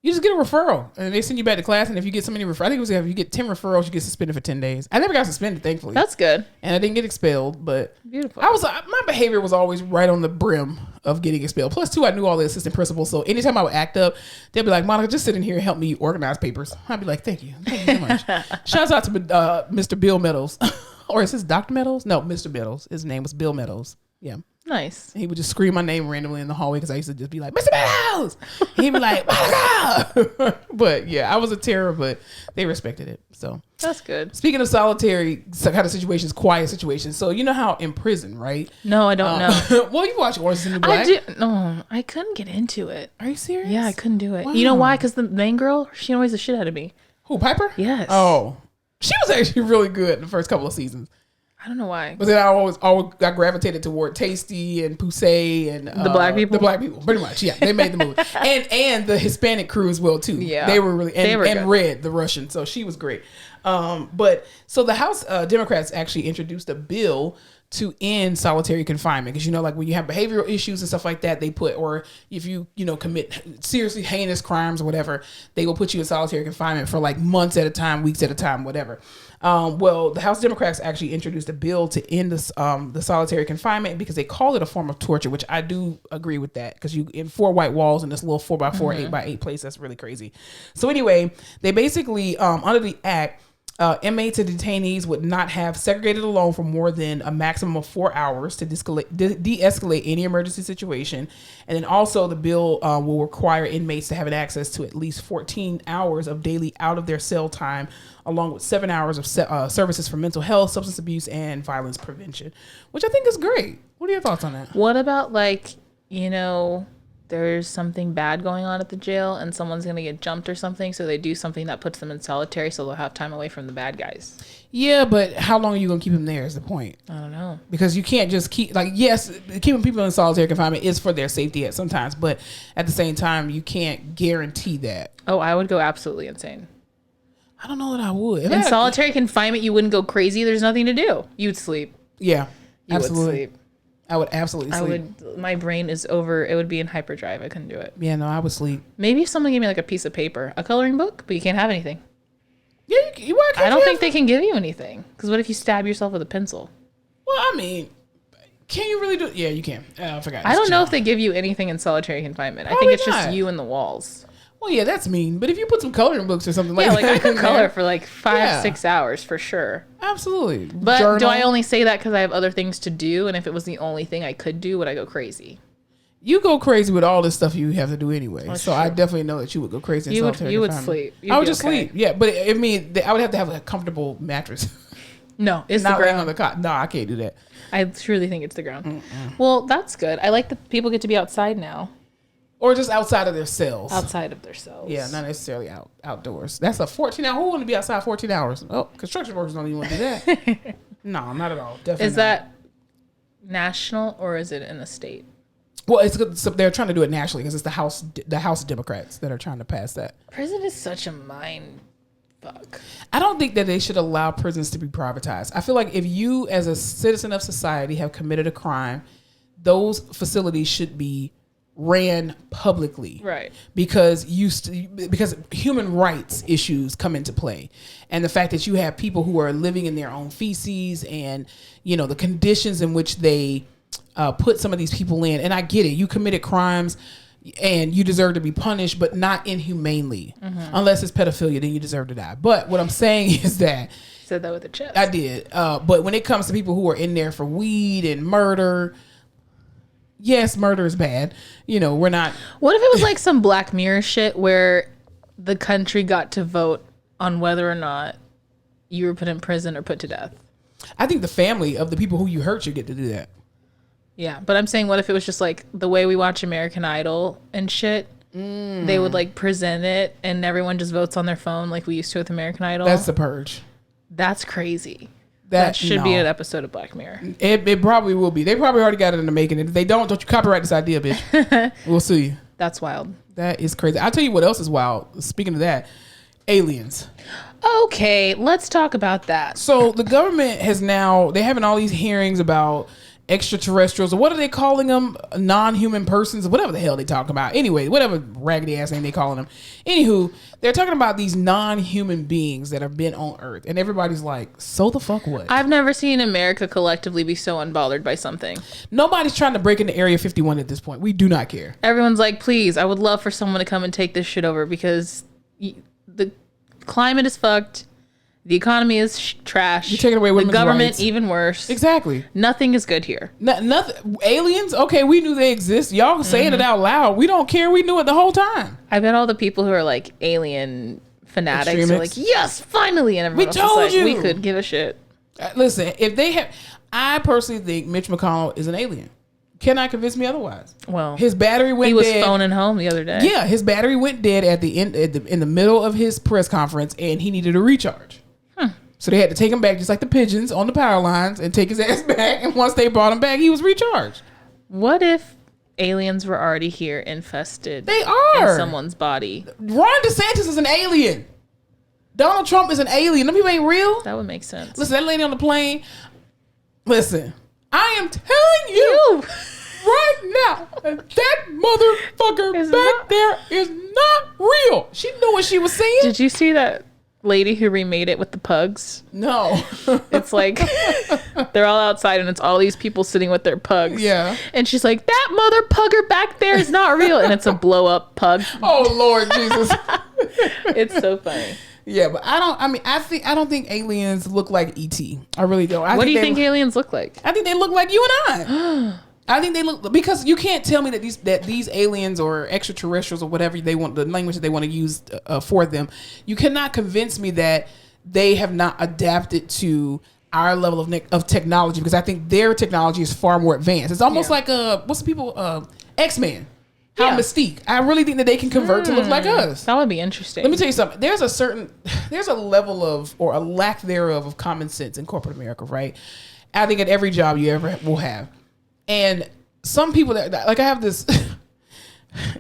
You just get a referral, and they send you back to class. And if you get so many referrals, I think it was if you get 10 referrals, you get suspended for 10 days. I never got suspended, thankfully. That's good. And I didn't get expelled, but beautiful. My behavior was always right on the brim of getting expelled. Plus, too, I knew all the assistant principals, so anytime I would act up, they'd be like, "Monica, just sit in here and help me organize papers." I'd be like, "Thank you so much." Shouts out to Mr. Bill Meadows, or is this Dr. Meadows? No, Mr. Meadows. His name was Bill Meadows. Yeah. Nice. And he would just scream my name randomly in the hallway because I used to just be like, Mr. Meadows! He'd be like, Monica! But yeah, I was a terror, but they respected it. So that's good. Speaking of solitary kind of situations, quiet situations. So you know how in prison, right? No, I don't know. Well, you watch Orange is the New Black. I do. No, I couldn't get into it. Are you serious? Yeah, I couldn't do it. Wow. You know why? Because the main girl, she annoys the shit out of me. Who, Piper? Yes. Oh, she was actually really good in the first couple of seasons. I don't know why. But then I always got gravitated toward Tasty and Poussey and the black people. The black people, pretty much. Yeah, they made the movie, and the Hispanic crew as well too. Yeah, they were really and, they were and good. Red, the Russian. So she was great. But so the House Democrats actually introduced a bill to end solitary confinement because like when you have behavioral issues and stuff like that, they put, or if you commit seriously heinous crimes or whatever, they will put you in solitary confinement for like months at a time, weeks at a time, whatever. Well, the House Democrats actually introduced a bill to end the solitary confinement because they call it a form of torture, which I do agree with that because you in 4 white walls in this little 4x4, 8x8 place, that's really crazy. So anyway, they basically under the act. Inmates and detainees would not have segregated alone for more than a maximum of 4 hours to de-escalate any emergency situation. And then also the bill will require inmates to have access to at least 14 hours of daily out of their cell time, along with 7 hours of services for mental health, substance abuse, and violence prevention, which I think is great. What are your thoughts on that? What about there's something bad going on at the jail and someone's going to get jumped or something, so they do something that puts them in solitary so they'll have time away from the bad guys. Yeah, but how long are you going to keep them there is the point. I don't know. Because you can't just keep, yes, keeping people in solitary confinement is for their safety at sometimes, but at the same time, you can't guarantee that. Oh, I would go absolutely insane. I don't know that I would. In solitary confinement, you wouldn't go crazy. There's nothing to do. You'd sleep. Yeah, you absolutely. Would sleep. I would absolutely sleep. My brain is over. It would be in hyperdrive. I couldn't do it. Yeah, no, I would sleep. Maybe if someone gave me like a piece of paper, a coloring book, but you can't have anything. Yeah, I don't think they can give you anything. Because what if you stab yourself with a pencil? Well, I mean, can you really do it? Yeah, you can. I forgot. I don't know if they give you anything in solitary confinement. Probably I think it's not. just you and the walls. Well, yeah, that's mean. But if you put some coloring books or something like that. Yeah, like I could color there, for like 5-6 hours for sure. Absolutely. But Journal. do I only say that because I have other things to do? And if it was the only thing I could do, would I go crazy? You go crazy with all this stuff you have to do anyway. That's so true. I definitely know that you would go crazy in solitary You would confinement. sleep. I would just sleep. Yeah, but I mean, I would have to have a comfortable mattress. No, it's Not the laying on ground. the cot. No, I can't do that. I truly think it's the ground. Well, that's good. I like that people get to be outside now. Or just outside of their cells. Outside of their cells. Yeah, not necessarily outdoors. That's a 14 hour. Who want to be outside 14 hours? Oh, construction workers don't even want to do that. No, not at all. Definitely. Is that national or is it in the state? Well, it's good. So they're trying to do it nationally because it's the House Democrats that are trying to pass that. Prison is such a mind fuck. I don't think that they should allow prisons to be privatized. I feel like if you, as a citizen of society, have committed a crime, those facilities should be ran publicly, Right? Because because human rights issues come into play, and the fact that you have people who are living in their own feces, and the conditions in which they put some of these people in. And I get it, you committed crimes and you deserve to be punished, but not inhumanely. Unless it's pedophilia, then you deserve to die. But what I'm saying is that Said that with a chest. I did. But when it comes to people who are in there for weed and murder, yes, murder is bad. We're not. What if it was like some Black Mirror shit where the country got to vote on whether or not you were put in prison or put to death? I think the family of the people who you hurt should get to do that. Yeah, but I'm saying, what if it was just like the way we watch American Idol and shit? They would like present it and everyone just votes on their phone like we used to with American Idol. That's the purge. That's crazy. That should be an episode of Black Mirror. It probably will be. They probably already got it in the making. If they don't you copyright this idea, bitch. We'll sue you. That's wild. That is crazy. I'll tell you what else is wild. Speaking of that, aliens. Okay, let's talk about that. So the government they're having all these hearings about extraterrestrials, or what are they calling them? Non-human persons, whatever the hell they talking about. Anyway, whatever raggedy ass name they calling them. Anywho, they're talking about these non-human beings that have been on Earth, and everybody's like, so the fuck what? I've never seen America collectively be so unbothered by something. Nobody's trying to break into Area 51 at this point. We do not care. Everyone's like, please, I would love for someone to come and take this shit over because the climate is fucked. The economy is trash. You're taking away the women's government rights. even worse. Exactly. Nothing is good here. Nothing. Aliens? Okay, we knew they exist. Y'all saying it out loud. We don't care. We knew it the whole time. I bet all the people who are like alien fanatics are like, yes, finally, and everyone We else told is like, you. we could give a shit. Listen, if they have, I personally think Mitch McConnell is an alien. Cannot convince me otherwise. Well, His battery went he was dead. phoning home the other day. Yeah, his battery went dead at the end, in the middle of his press conference, and he needed a recharge. So they had to take him back, just like the pigeons on the power lines, and take his ass back. And once they brought him back, he was recharged. What if aliens were already here, infested? They are in someone's body. Ron DeSantis is an alien. Donald Trump is an alien. Them people ain't real. That would make sense. Listen, that lady on the plane. Listen, I am telling you right now, that motherfucker Is back not- there is not real. She knew what she was saying. Did you see that lady who remade it with the pugs? No. It's like they're all outside and it's all these people sitting with their pugs. Yeah. And she's like, that mother pugger back there is not real. And it's a blow up pug. Oh Lord Jesus. It's so funny. Yeah, but I don't think aliens look like ET. I really don't. What do you think aliens look like? I think they look like you and I. I think they look, because you can't tell me that these aliens or extraterrestrials or whatever they want, the language that they want to use for them, you cannot convince me that they have not adapted to our level of technology, because I think their technology is far more advanced. It's almost like what's the people X-Men. How Mystique. I really think that they can convert to look like us. That would be interesting. Let me tell you something. There's a level of, or a lack thereof, of common sense in corporate America, right? I think at every job you ever will have. And some people that, like, I have this,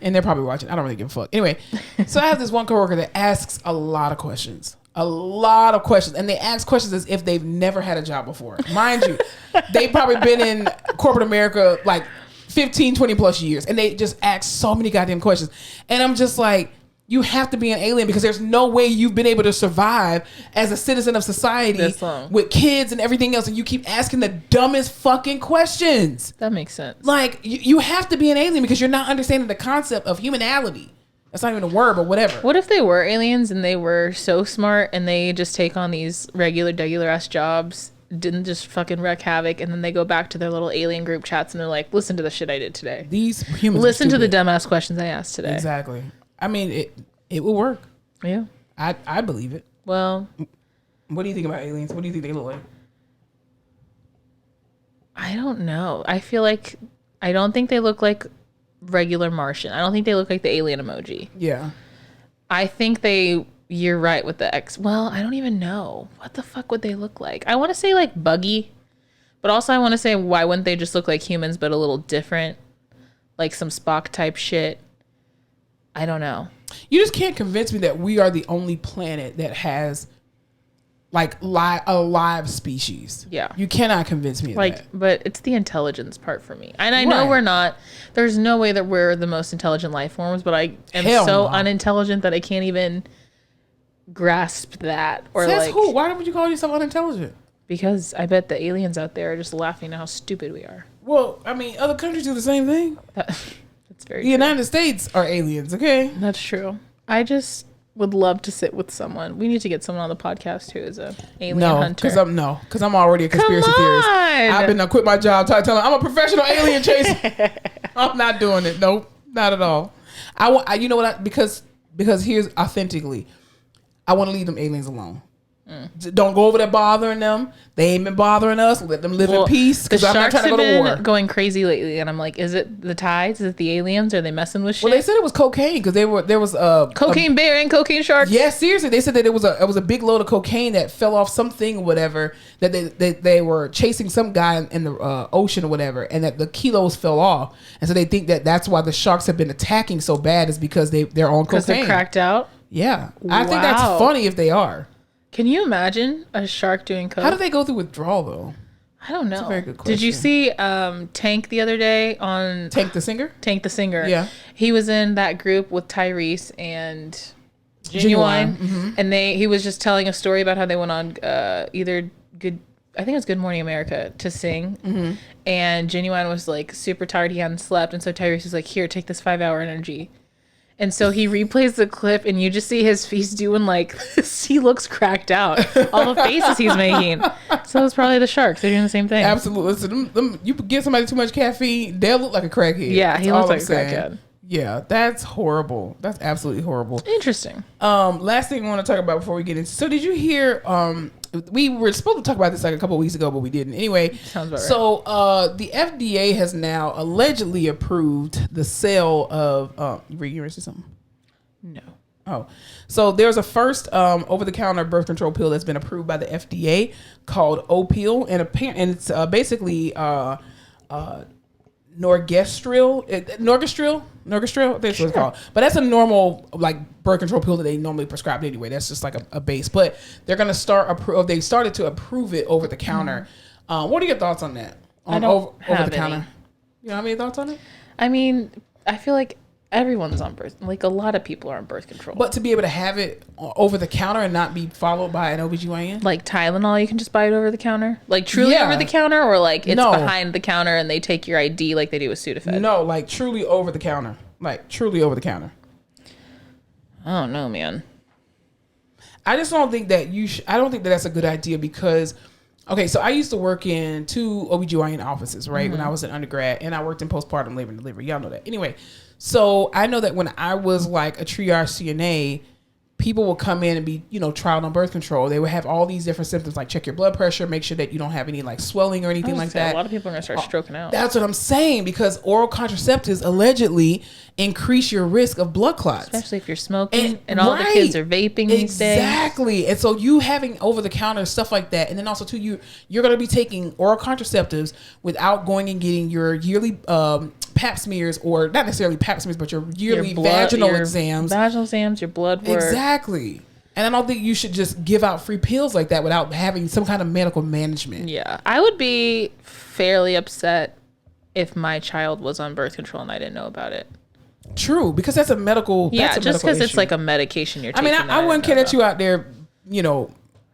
and they're probably watching, I don't really give a fuck. Anyway, so I have this one coworker that asks a lot of questions. And they ask questions as if they've never had a job before. Mind you, they've probably been in corporate America like 15, 20 plus years, and they just ask so many goddamn questions. And I'm just like, you have to be an alien, because there's no way you've been able to survive as a citizen of society with kids and everything else, and you keep asking the dumbest fucking questions. That makes sense. Like, you have to be an alien because you're not understanding the concept of humanality. That's not even a word, but whatever. What if they were aliens and they were so smart and they just take on these regular ass jobs, didn't just fucking wreak havoc, and then they go back to their little alien group chats and they're like, listen to the shit I did today. These humans listen to the dumbass questions I asked today. Exactly. I mean, it will work. Yeah. I believe it. Well, what do you think about aliens? What do you think they look like? I don't know. I don't think they look like regular Martian. I don't think they look like the alien emoji. Yeah. I think you're right with the X. Well, I don't even know. What the fuck would they look like? I want to say like buggy, but also I want to say, why wouldn't they just look like humans but a little different? Like some Spock type shit. I don't know. You just can't convince me that we are the only planet that has like a live species. Yeah. You cannot convince me of that. But it's the intelligence part for me. And I know we're not, there's no way that we're the most intelligent life forms, but I am unintelligent that I can't even grasp that. Or Says who? Why would you call yourself unintelligent? Because I bet the aliens out there are just laughing at how stupid we are. Well, I mean, other countries do the same thing. That's very The United States are aliens, okay? That's true. I just would love to sit with someone. We need to get someone on the podcast who is a alien hunter. Because I'm already a conspiracy theorist. I've been quit my job telling them I'm a professional alien chaser. I'm not doing it. Nope, not at all. You know what? Because here's authentically, I want to leave them aliens alone. Don't go over there bothering them. They ain't been bothering us. Let them live in peace. Because I'm not trying to go to war. Going crazy lately, and I'm like, is it the tides? Is it the aliens? Are they messing with shit? Well, they said it was cocaine because there was cocaine bear and cocaine sharks. Yeah, seriously, they said that it was a big load of cocaine that fell off something or whatever, that they were chasing some guy in the ocean or whatever, and that the kilos fell off, and so they think that's why the sharks have been attacking so bad, is because they're on cocaine. Because they're cracked out. Yeah, I think that's funny if they are. Can you imagine a shark doing coke? How do they go through withdrawal though? I don't know. That's a very good question. Did you see Tank the other day on Tank the Singer? Tank the Singer. Yeah. He was in that group with Tyrese and Genuine. Mm-hmm. And he was just telling a story about how they went on I think it was Good Morning America to sing. Mm-hmm. And Genuine was like super tired. He hadn't slept. And so Tyrese was like, here, take this 5-hour energy. And so he replays the clip, and you just see he's doing like this. He looks cracked out. All the faces he's making. So it's probably the sharks. They're doing the same thing. Absolutely. So you give somebody too much caffeine, they'll look like a crackhead. Yeah, he looks like a crackhead. Yeah, that's horrible. That's absolutely horrible. Interesting. Last thing I want to talk about before we get into. So did you hear? We were supposed to talk about this like a couple of weeks ago, but we didn't. Anyway, sounds about right. So the FDA has now allegedly approved the sale of. You were going to say something? No. Oh, so there's a first over-the-counter birth control pill that's been approved by the FDA called Opill, and it's basically Norgestrel. That's what it's called. But that's a normal like birth control pill that they normally prescribe anyway. That's just like a base. But they're gonna they started to approve it over the counter. What are your thoughts on that? I don't have over the any. counter. You don't have any thoughts on it? I mean, I feel like everyone's on birth. Like a lot of people are on birth control. But to be able to have it over the counter and not be followed by an OBGYN? Like Tylenol, you can just buy it over the counter? Like truly over the counter, or like it's behind the counter and they take your ID like they do with Sudafed? No, like truly over the counter. Like truly over the counter. I don't know, man. I just don't think that I don't think that that's a good idea because, okay, so I used to work in 2 OBGYN offices, right? When I was an undergrad, and I worked in postpartum labor and delivery. Y'all know that. Anyway, so I know that when I was like a triage CNA, people would come in and be, trialed on birth control. They would have all these different symptoms, like check your blood pressure, make sure that you don't have any like swelling or anything like that. A lot of people are going to start stroking out. That's what I'm saying, because oral contraceptives allegedly increase your risk of blood clots. Especially if you're smoking and all the kids are vaping these days. Exactly. And so you having over-the-counter stuff like that, and then also too, you're going to be taking oral contraceptives without going and getting your yearly pap smears, or not necessarily pap smears, but your yearly vaginal exams. Vaginal exams, your blood work. Exactly. And I don't think you should just give out free pills like that without having some kind of medical management. Yeah. I would be fairly upset if my child was on birth control and I didn't know about it. True, because that's a medical Yeah, that's a just because medical it's issue. like a medication you're taking. I wouldn't care that you out there,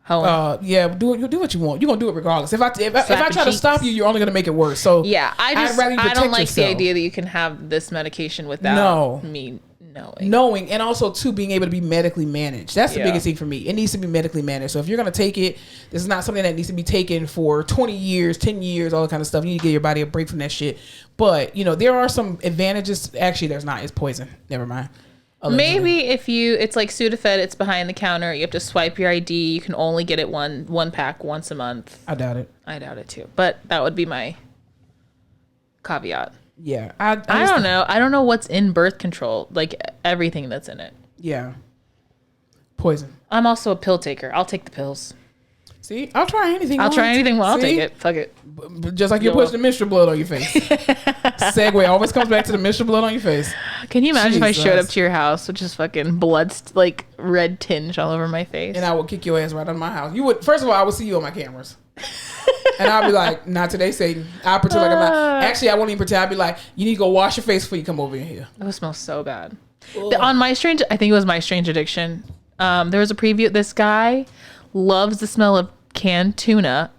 Home. do what you want. You're gonna do it regardless. If I try to stop you, you're only gonna make it worse. So yeah, I don't like yourself. the idea that you can have this medication without me knowing, and also too being able to be medically managed. That's the biggest thing for me. It needs to be medically managed. So if you're gonna take it, this is not something that needs to be taken for 20 years, 10 years, all that kind of stuff. You need to give your body a break from that shit. But there are some advantages. Actually, there's not. It's poison. Never mind. Allegedly. Maybe if it's like Sudafed, it's behind the counter. You have to swipe your ID. You can only get it one pack once a month. I doubt it. I doubt it too. But that would be my caveat. Yeah, I don't know. I don't know what's in birth control. Like everything that's in it. Yeah. Poison. I'm also a pill taker. I'll take the pills. See, I'll try anything. I'll take it. Fuck it. Just like you're pushing the menstrual blood on your face. Segue always comes back to the menstrual blood on your face. Can you imagine if I showed up to your house with just fucking blood, like red tinge all over my face? And I would kick your ass right out of my house. You would. First of all, I would see you on my cameras. And I'll be like, not today, Satan. I'll pretend like I'm not. Actually, I won't even pretend. I'll be like, you need to go wash your face before you come over in here. It would smell so bad. On My Strange, I think it was My Strange Addiction. There was a preview. This guy loves the smell of canned tuna.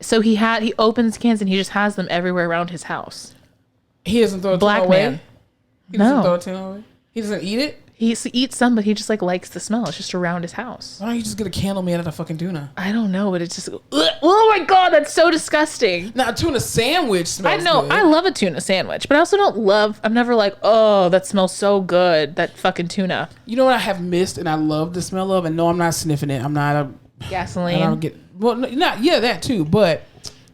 So he opens cans and he just has them everywhere around his house. He doesn't throw Black tuna away? man. He doesn't throw tuna away? He doesn't eat it? He eats some, but he just like likes the smell. It's just around his house. Why don't you just get a candle made out of fucking tuna? I don't know, but it's just, oh my God, that's so disgusting. Now, a tuna sandwich smells I know, good. I love a tuna sandwich, but I also I'm never like, oh, that smells so good, that fucking tuna. You know what I have missed and I love the smell of? And no, I'm not sniffing it. I'm not a... Gasoline. I don't get... Well, that too, but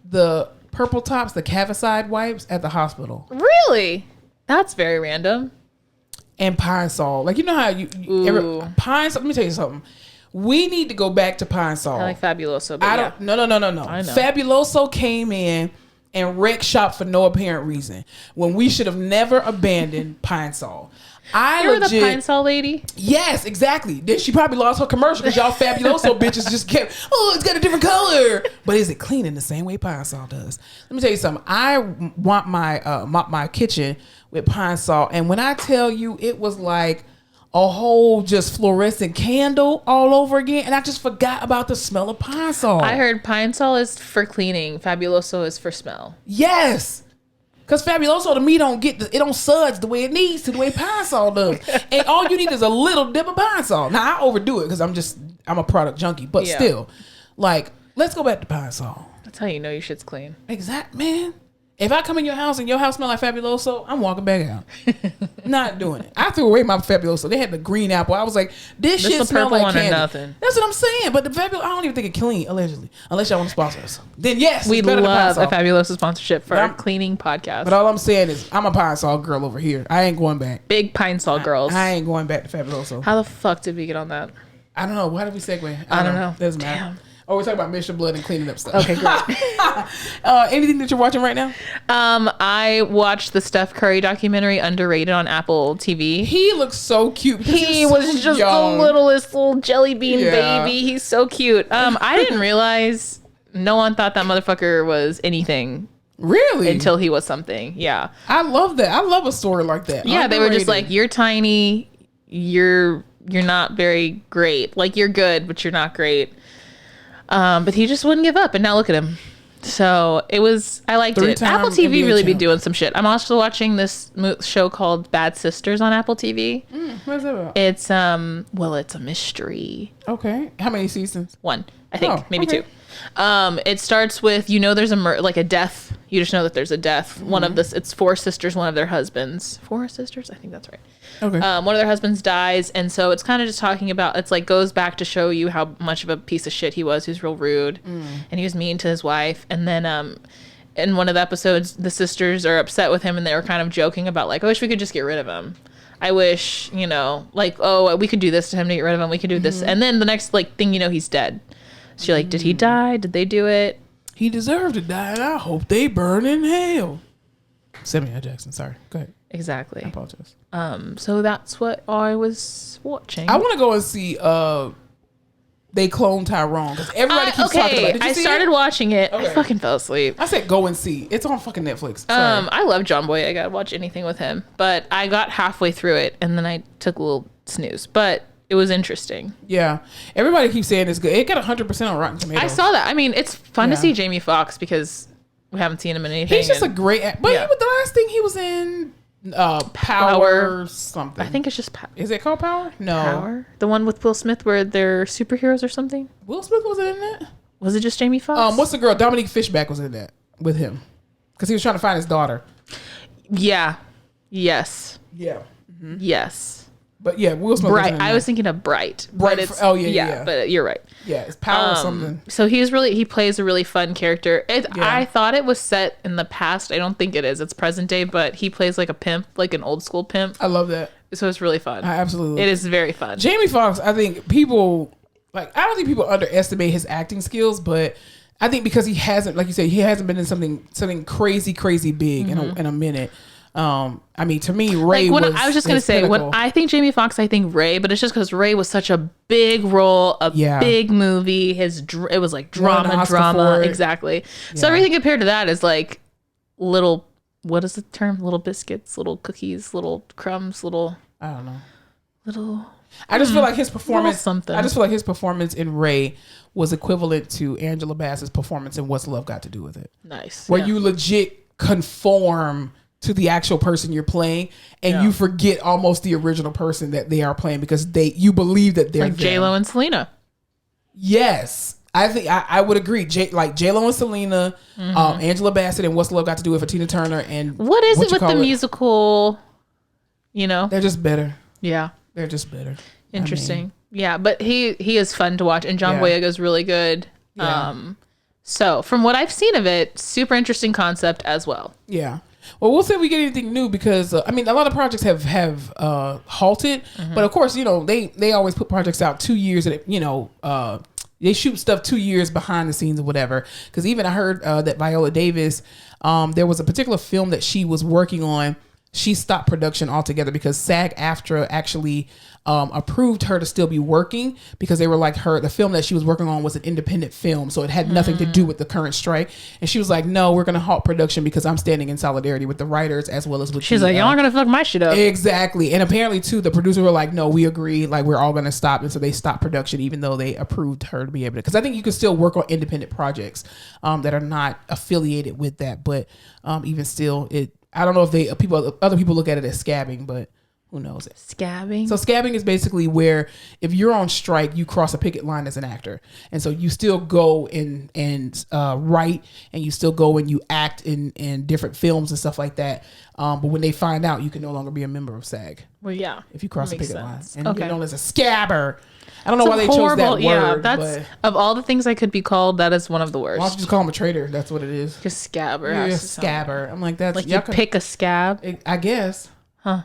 the Purple Tops, the Cavicide wipes at the hospital. Really? That's very random. And Pine Sol. Like, you know how Pine Sol... Let me tell you something. We need to go back to Pine Sol. I like Fabuloso, but No. I know. Fabuloso came in and wrecked shop for no apparent reason when we should have never abandoned Pine Sol. You're the Pine Sol lady? Yes, exactly. Then she probably lost her commercial because y'all Fabuloso bitches just kept, it's got a different color. But is it clean in the same way Pine Sol does? Let me tell you something. I want my kitchen with Pine Sol. And when I tell you it was like a whole just fluorescent candle all over again. And I just forgot about the smell of Pine Sol. I heard Pine Sol is for cleaning. Fabuloso is for smell. Yes. Cause Fabuloso to me it don't suds the way it needs to, the way Pine Sol does. And all you need is a little dip of Pine Sol. Now I overdo it because I'm a product junkie, but still, like, let's go back to Pine Sol. That's how you know your shit's clean. Exact, man. If I come in your house and your house smell like Fabuloso, I'm walking back out. Not doing it. I threw away my Fabuloso. They had the green apple. I was like, this shit smells like candy. Nothing. That's what I'm saying. But the Fabuloso, I don't even think it's clean, allegedly. Unless y'all want to sponsor us. Then yes, we'd love a Fabuloso sponsorship for our cleaning podcast. But all I'm saying is, I'm a Pine Sol girl over here. I ain't going back. Big Pine Sol girls. I ain't going back to Fabuloso. How the fuck did we get on that? I don't know. Why did we segue? I don't know. Doesn't matter. Oh, we're talking about Mission Blood and cleaning up stuff. Okay, great. Anything that you're watching right now? I watched the Steph Curry documentary, Underrated, on Apple TV. He looks so cute. He was just the littlest little jelly bean baby. He's so cute. I didn't realize no one thought that motherfucker was anything. Really? Until he was something. Yeah. I love that. I love a story like that. Yeah, Underrated. They were just like, you're tiny. You're not very great. Like, you're good, but you're not great. But he just wouldn't give up, and now look at him. So I liked it. Apple TV really be doing some shit. I'm also watching this show called Bad Sisters on Apple TV. What's that about? It's it's a mystery. Okay. How many seasons? 1, I think, maybe 2. It starts with there's a death. You just know that there's a death. Mm-hmm. It's 4 sisters, one of their husbands. 4 sisters, I think that's right. Okay. One of their husbands dies, and so it's kind of just talking about, it's like goes back to show you how much of a piece of shit he was. He was real rude, and he was mean to his wife. And then in one of the episodes, the sisters are upset with him, and they were kind of joking about like, I wish we could just get rid of him. I wish, we could do this to him to get rid of him. We could do this. And then the next thing he's dead. So you're like, did he die? Did they do it? He deserved to die, and I hope they burn in hell. Samuel L. Jackson, sorry. Go ahead. Exactly. I apologize. So that's what I was watching. I want to go and see They Cloned Tyrone, because everybody keeps talking about it. Did you see started watching it. Okay. I fucking fell asleep. I said go and see. It's on fucking Netflix. Sorry. I love John Boyega. I gotta watch anything with him. But I got halfway through it, and then I took a little snooze. But it was interesting. Yeah. Everybody keeps saying it's good. It got 100% on Rotten Tomatoes. I saw that. I mean, it's fun to see Jamie Foxx because we haven't seen him in anything. He's just a great actor. But the last thing he was in... Power something. I think it's just Is it called Power? No. Power? The one with Will Smith where they're superheroes or something? Will Smith was in that? Was it just Jamie Foxx? What's the girl? Dominique Fishback was in that with him. Because he was trying to find his daughter. Yeah. Yes. Yeah. Mm-hmm. Yes. But yeah, Will Smith. Bright. I was thinking of Bright. Bright. Yeah. But you're right. Yeah, it's Power or something. So he plays a really fun character. I thought it was set in the past. I don't think it is. It's present day, but he plays like a pimp, like an old school pimp. I love that. So it's really fun. Absolutely. It is very fun. Jamie Foxx, I think people I don't think people underestimate his acting skills, but I think because he hasn't, like you said, he hasn't been in something crazy big in a minute. I mean, to me, Ray I was just gonna say, when I think Jamie Foxx, I think Ray, but it's just because Ray was such a big role, big movie. It was like drama, exactly. Yeah. So everything compared to that is like little. What is the term? Little biscuits, little cookies, little crumbs, little. I don't know. Little. I just feel like his performance. Something. I just feel like his performance in Ray was equivalent to Angela Bassett's performance in What's Love Got to Do with It. Nice. Where you legit conform to the actual person you're playing, and you forget almost the original person that they are playing because you believe that they're like J-Lo and Selena. Yes, I think I would agree. J-Lo and Selena, Angela Bassett, and What's Love Got to Do with Tina Turner, and what is it with the musical? They're just better. Yeah, they're just better. Interesting. Yeah, but he is fun to watch, and John Boyega is really good. Yeah. So from what I've seen of it, super interesting concept as well. Yeah. Well, we'll see if we get anything new because a lot of projects have halted, but of course, they always put projects out 2 years, and they shoot stuff 2 years behind the scenes or whatever. Because even I heard that Viola Davis, there was a particular film that she was working on. She stopped production altogether because SAG-AFTRA actually approved her to still be working because they were like the film that she was working on was an independent film, so it had nothing to do with the current strike. And she was like, no, we're going to halt production because I'm standing in solidarity with the writers as well as with she's like, y'all aren't going to fuck my shit up. Exactly. And apparently too, the producers were like, no, we agree, like we're all going to stop. And so they stopped production even though they approved her to be able to, because I think you can still work on independent projects that are not affiliated with that, but even still I don't know if other people look at it as scabbing, but who knows it. Scabbing. So scabbing is basically where if you're on strike, you cross a picket line as an actor, and so you still go and write, and you still go and you act in different films and stuff like that. But when they find out, you can no longer be a member of SAG. Well, yeah. If you cross a picket sense. line, and you're known as a scabber. I don't know why they chose that word. Yeah, that's of all the things I could be called, that is one of the worst. Why don't you just call him a traitor? That's what it is. Just scabber. You're a scabber. I'm like, that's like you pick a scab. I guess. Huh.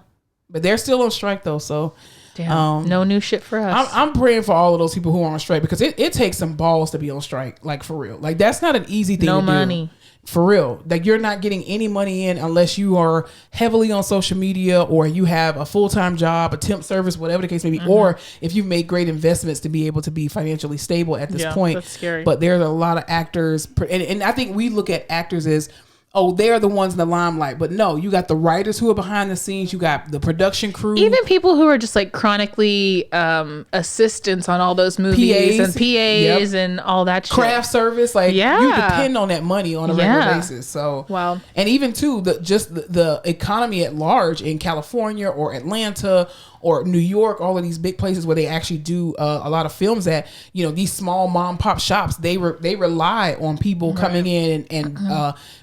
But they're still on strike though, so damn, no new shit for us. I'm praying for all of those people who are on strike, because it takes some balls to be on strike, like for real. Like that's not an easy thing. No to money. Do. For real. Like you're not getting any money in unless you are heavily on social media, or you have a full-time job, a temp service, whatever the case may be, or if you've made great investments to be able to be financially stable at this point. That's scary. But there's a lot of actors, and I think we look at actors as, oh, they're the ones in the limelight. But no, you got the writers who are behind the scenes. You got the production crew. Even people who are just like chronically assistants on all those movies, and PAs and all that shit. Craft service. Like, you depend on that money on a regular basis. So, wow. And even too, the economy at large in California or Atlanta or New York, all of these big places where they actually do a lot of films at, these small mom pop shops, they rely on people coming in and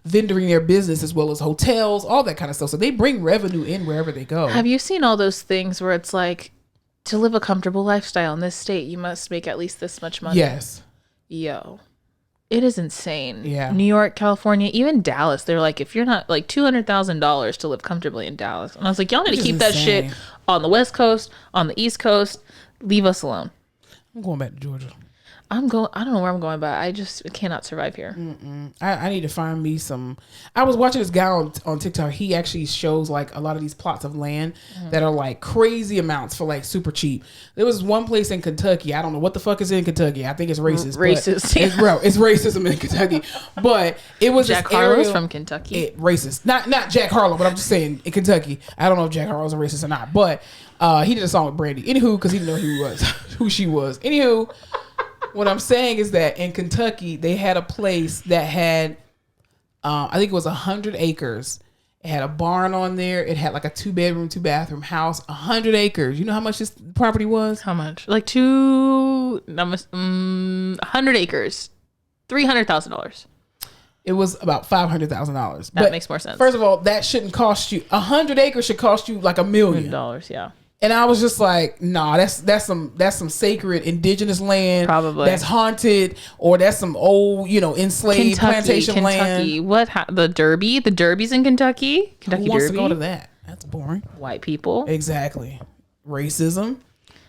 vendoring their business, as well as hotels, all that kind of stuff. So they bring revenue in wherever they go. Have you seen all those things where it's like, to live a comfortable lifestyle in this state, you must make at least this much money? Yes. Yo. It is insane. Yeah. New York, California, even Dallas. They're like, if you're not like $200,000 to live comfortably in Dallas. And I was like, y'all need to keep that shit on the West Coast, on the East Coast. Leave us alone. I'm going back to Georgia. I don't know where I'm going, but I just cannot survive here. I need to find me some. I was watching this guy on TikTok. He actually shows like a lot of these plots of land that are like crazy amounts for like super cheap. There was one place in Kentucky. I don't know what the fuck is in Kentucky. I think it's racist. Racist. It's racism in Kentucky. But it was Jack Harlow's from Kentucky. Racist. Not Jack Harlow, but I'm just saying in Kentucky. I don't know if Jack Harlow's a racist or not. But he did a song with Brandy. Anywho, because he didn't know who she was. Anywho. What I'm saying is that in Kentucky, they had a place that had, I think it was 100 acres. It had a barn on there. It had like a 2-bedroom, 2-bathroom house. 100 acres. You know how much this property was? How much? Like 100 acres. $300,000. It was about $500,000. That makes more sense. First of all, that shouldn't cost you. 100 acres should cost you like $1 million. Yeah. And I was just like, nah, that's some sacred indigenous land. Probably. That's haunted, or that's some old, enslaved plantation land. What? The Derby? The Derby's in Kentucky? Who wants to go to that? That's boring. White people. Exactly. Racism.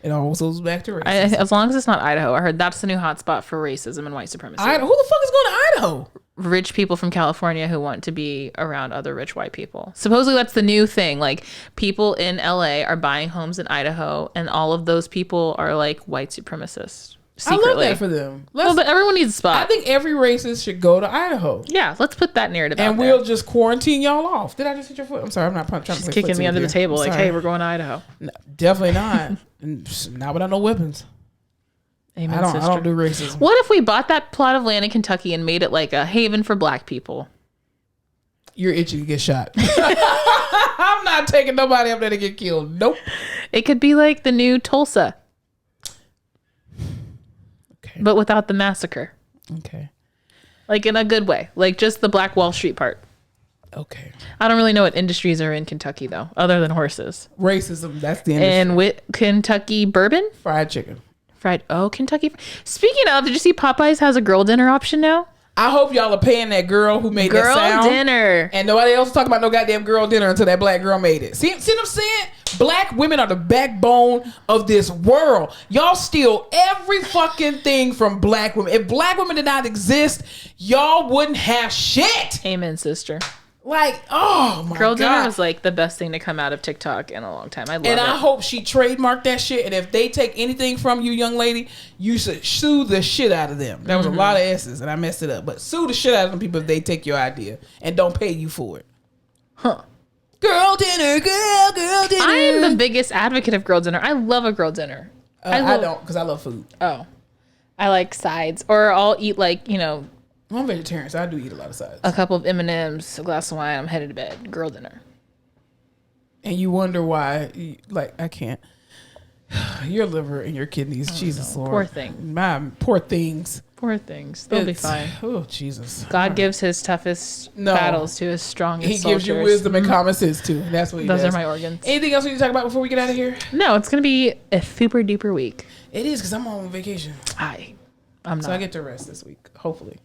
It always goes back to racism. As long as it's not Idaho. I heard that's the new hotspot for racism and white supremacy. Who the fuck is going to Idaho? Rich people from California who want to be around other rich white people. Supposedly that's the new thing. Like, people in LA are buying homes in Idaho, and all of those people are like white supremacists. Secretly. I love that for them. But everyone needs a spot. I think every racist should go to Idaho. Yeah, let's put that narrative out and there. We'll just quarantine y'all off. Did I just hit your foot? I'm sorry, I'm not trying to She's kicking me under the table like, hey, we're going to Idaho. No, definitely not. Not without no weapons. Amen, I don't do racism. What if we bought that plot of land in Kentucky and made it like a haven for black people? You're itching to get shot. I'm not taking nobody up there to get killed. Nope. It could be like the new Tulsa. Okay. But without the massacre. Okay. Like in a good way. Like just the Black Wall Street part. Okay. I don't really know what industries are in Kentucky though, other than horses. Racism, that's the industry. And with Kentucky bourbon? Fried chicken. Kentucky. Speaking of, did you see Popeyes has a girl dinner option now? I hope y'all are paying that girl who made that sound. Girl dinner. And nobody else talking about no goddamn girl dinner until that black girl made it. See what I'm saying? Black women are the backbone of this world. Y'all steal every fucking thing from black women. If black women did not exist, y'all wouldn't have shit. Amen, sister. Like, oh my God. Girl dinner was like the best thing to come out of TikTok in a long time. I love it. And I hope she trademarked that shit. And if they take anything from you, young lady, you should sue the shit out of them. That was a lot of S's and I messed it up. But sue the shit out of them people if they take your idea and don't pay you for it. Huh. Girl dinner, girl dinner. I am the biggest advocate of girl dinner. I love a girl dinner. I don't, because I love food. Oh. I like sides. Or I'll eat like, I'm vegetarian, so I do eat a lot of sides. A couple of M&Ms, a glass of wine. I'm headed to bed. Girl dinner. And you wonder why, like, I can't. Your liver and your kidneys, Jesus Lord. Poor thing. Poor things. Poor things. They'll be fine. Oh, Jesus. God gives his toughest battles to his strongest He gives you wisdom and common sense, too. That's what he does. Those are my organs. Anything else we need to talk about before we get out of here? No, it's going to be a super duper week. It is, because I'm on vacation. I'm not. So I get to rest this week, hopefully.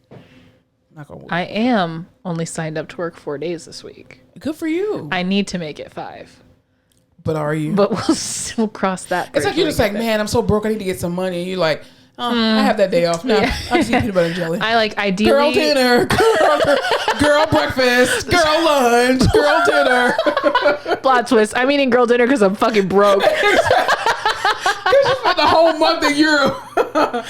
Not gonna work. I am only signed up to work 4 days this week. Good for you. I need to make it 5. But are you? But we'll cross that. It's like you're just like, man, I'm so broke. I need to get some money. And you're like, I have that day off now. Yeah. I just eat peanut butter and jelly. I like ideally girl dinner, girl breakfast, girl lunch, girl dinner. Plot twist. I'm eating girl dinner because I'm fucking broke. Because you spent the whole month in Europe. I'm like,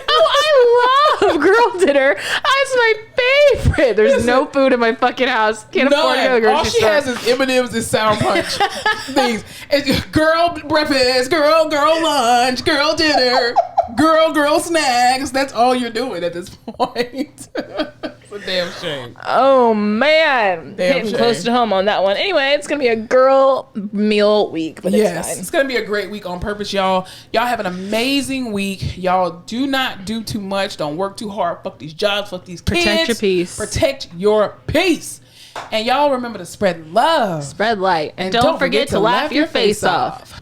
I love girl dinner. It's my favorite. There's no food in my fucking house. Can't afford to go to the grocery All she has is M&M's and Sour Punch things. It's girl breakfast, girl lunch, girl dinner, girl snacks. That's all you're doing at this point. It's a damn shame. Oh man, hitting close to home on that one. Anyway, it's gonna be a girl meal week, but it's fine. It's gonna be a great week on purpose, y'all. Y'all have an amazing week. Y'all do not do too much. Don't work too hard. Fuck these jobs. Fuck these kids. Protect your peace. Protect your peace. And y'all remember to spread love, spread light, and don't forget to laugh your face off.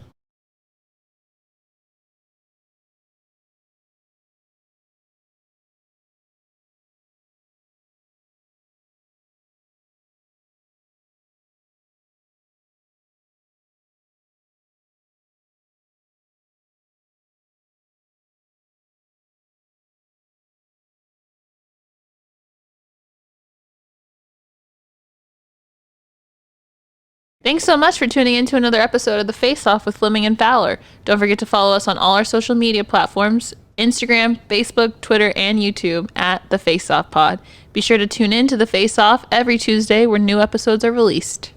Thanks so much for tuning in to another episode of The Face Off with Fleming and Fowler. Don't forget to follow us on all our social media platforms, Instagram, Facebook, Twitter, and YouTube at The Face Off Pod. Be sure to tune in to The Face Off every Tuesday where new episodes are released.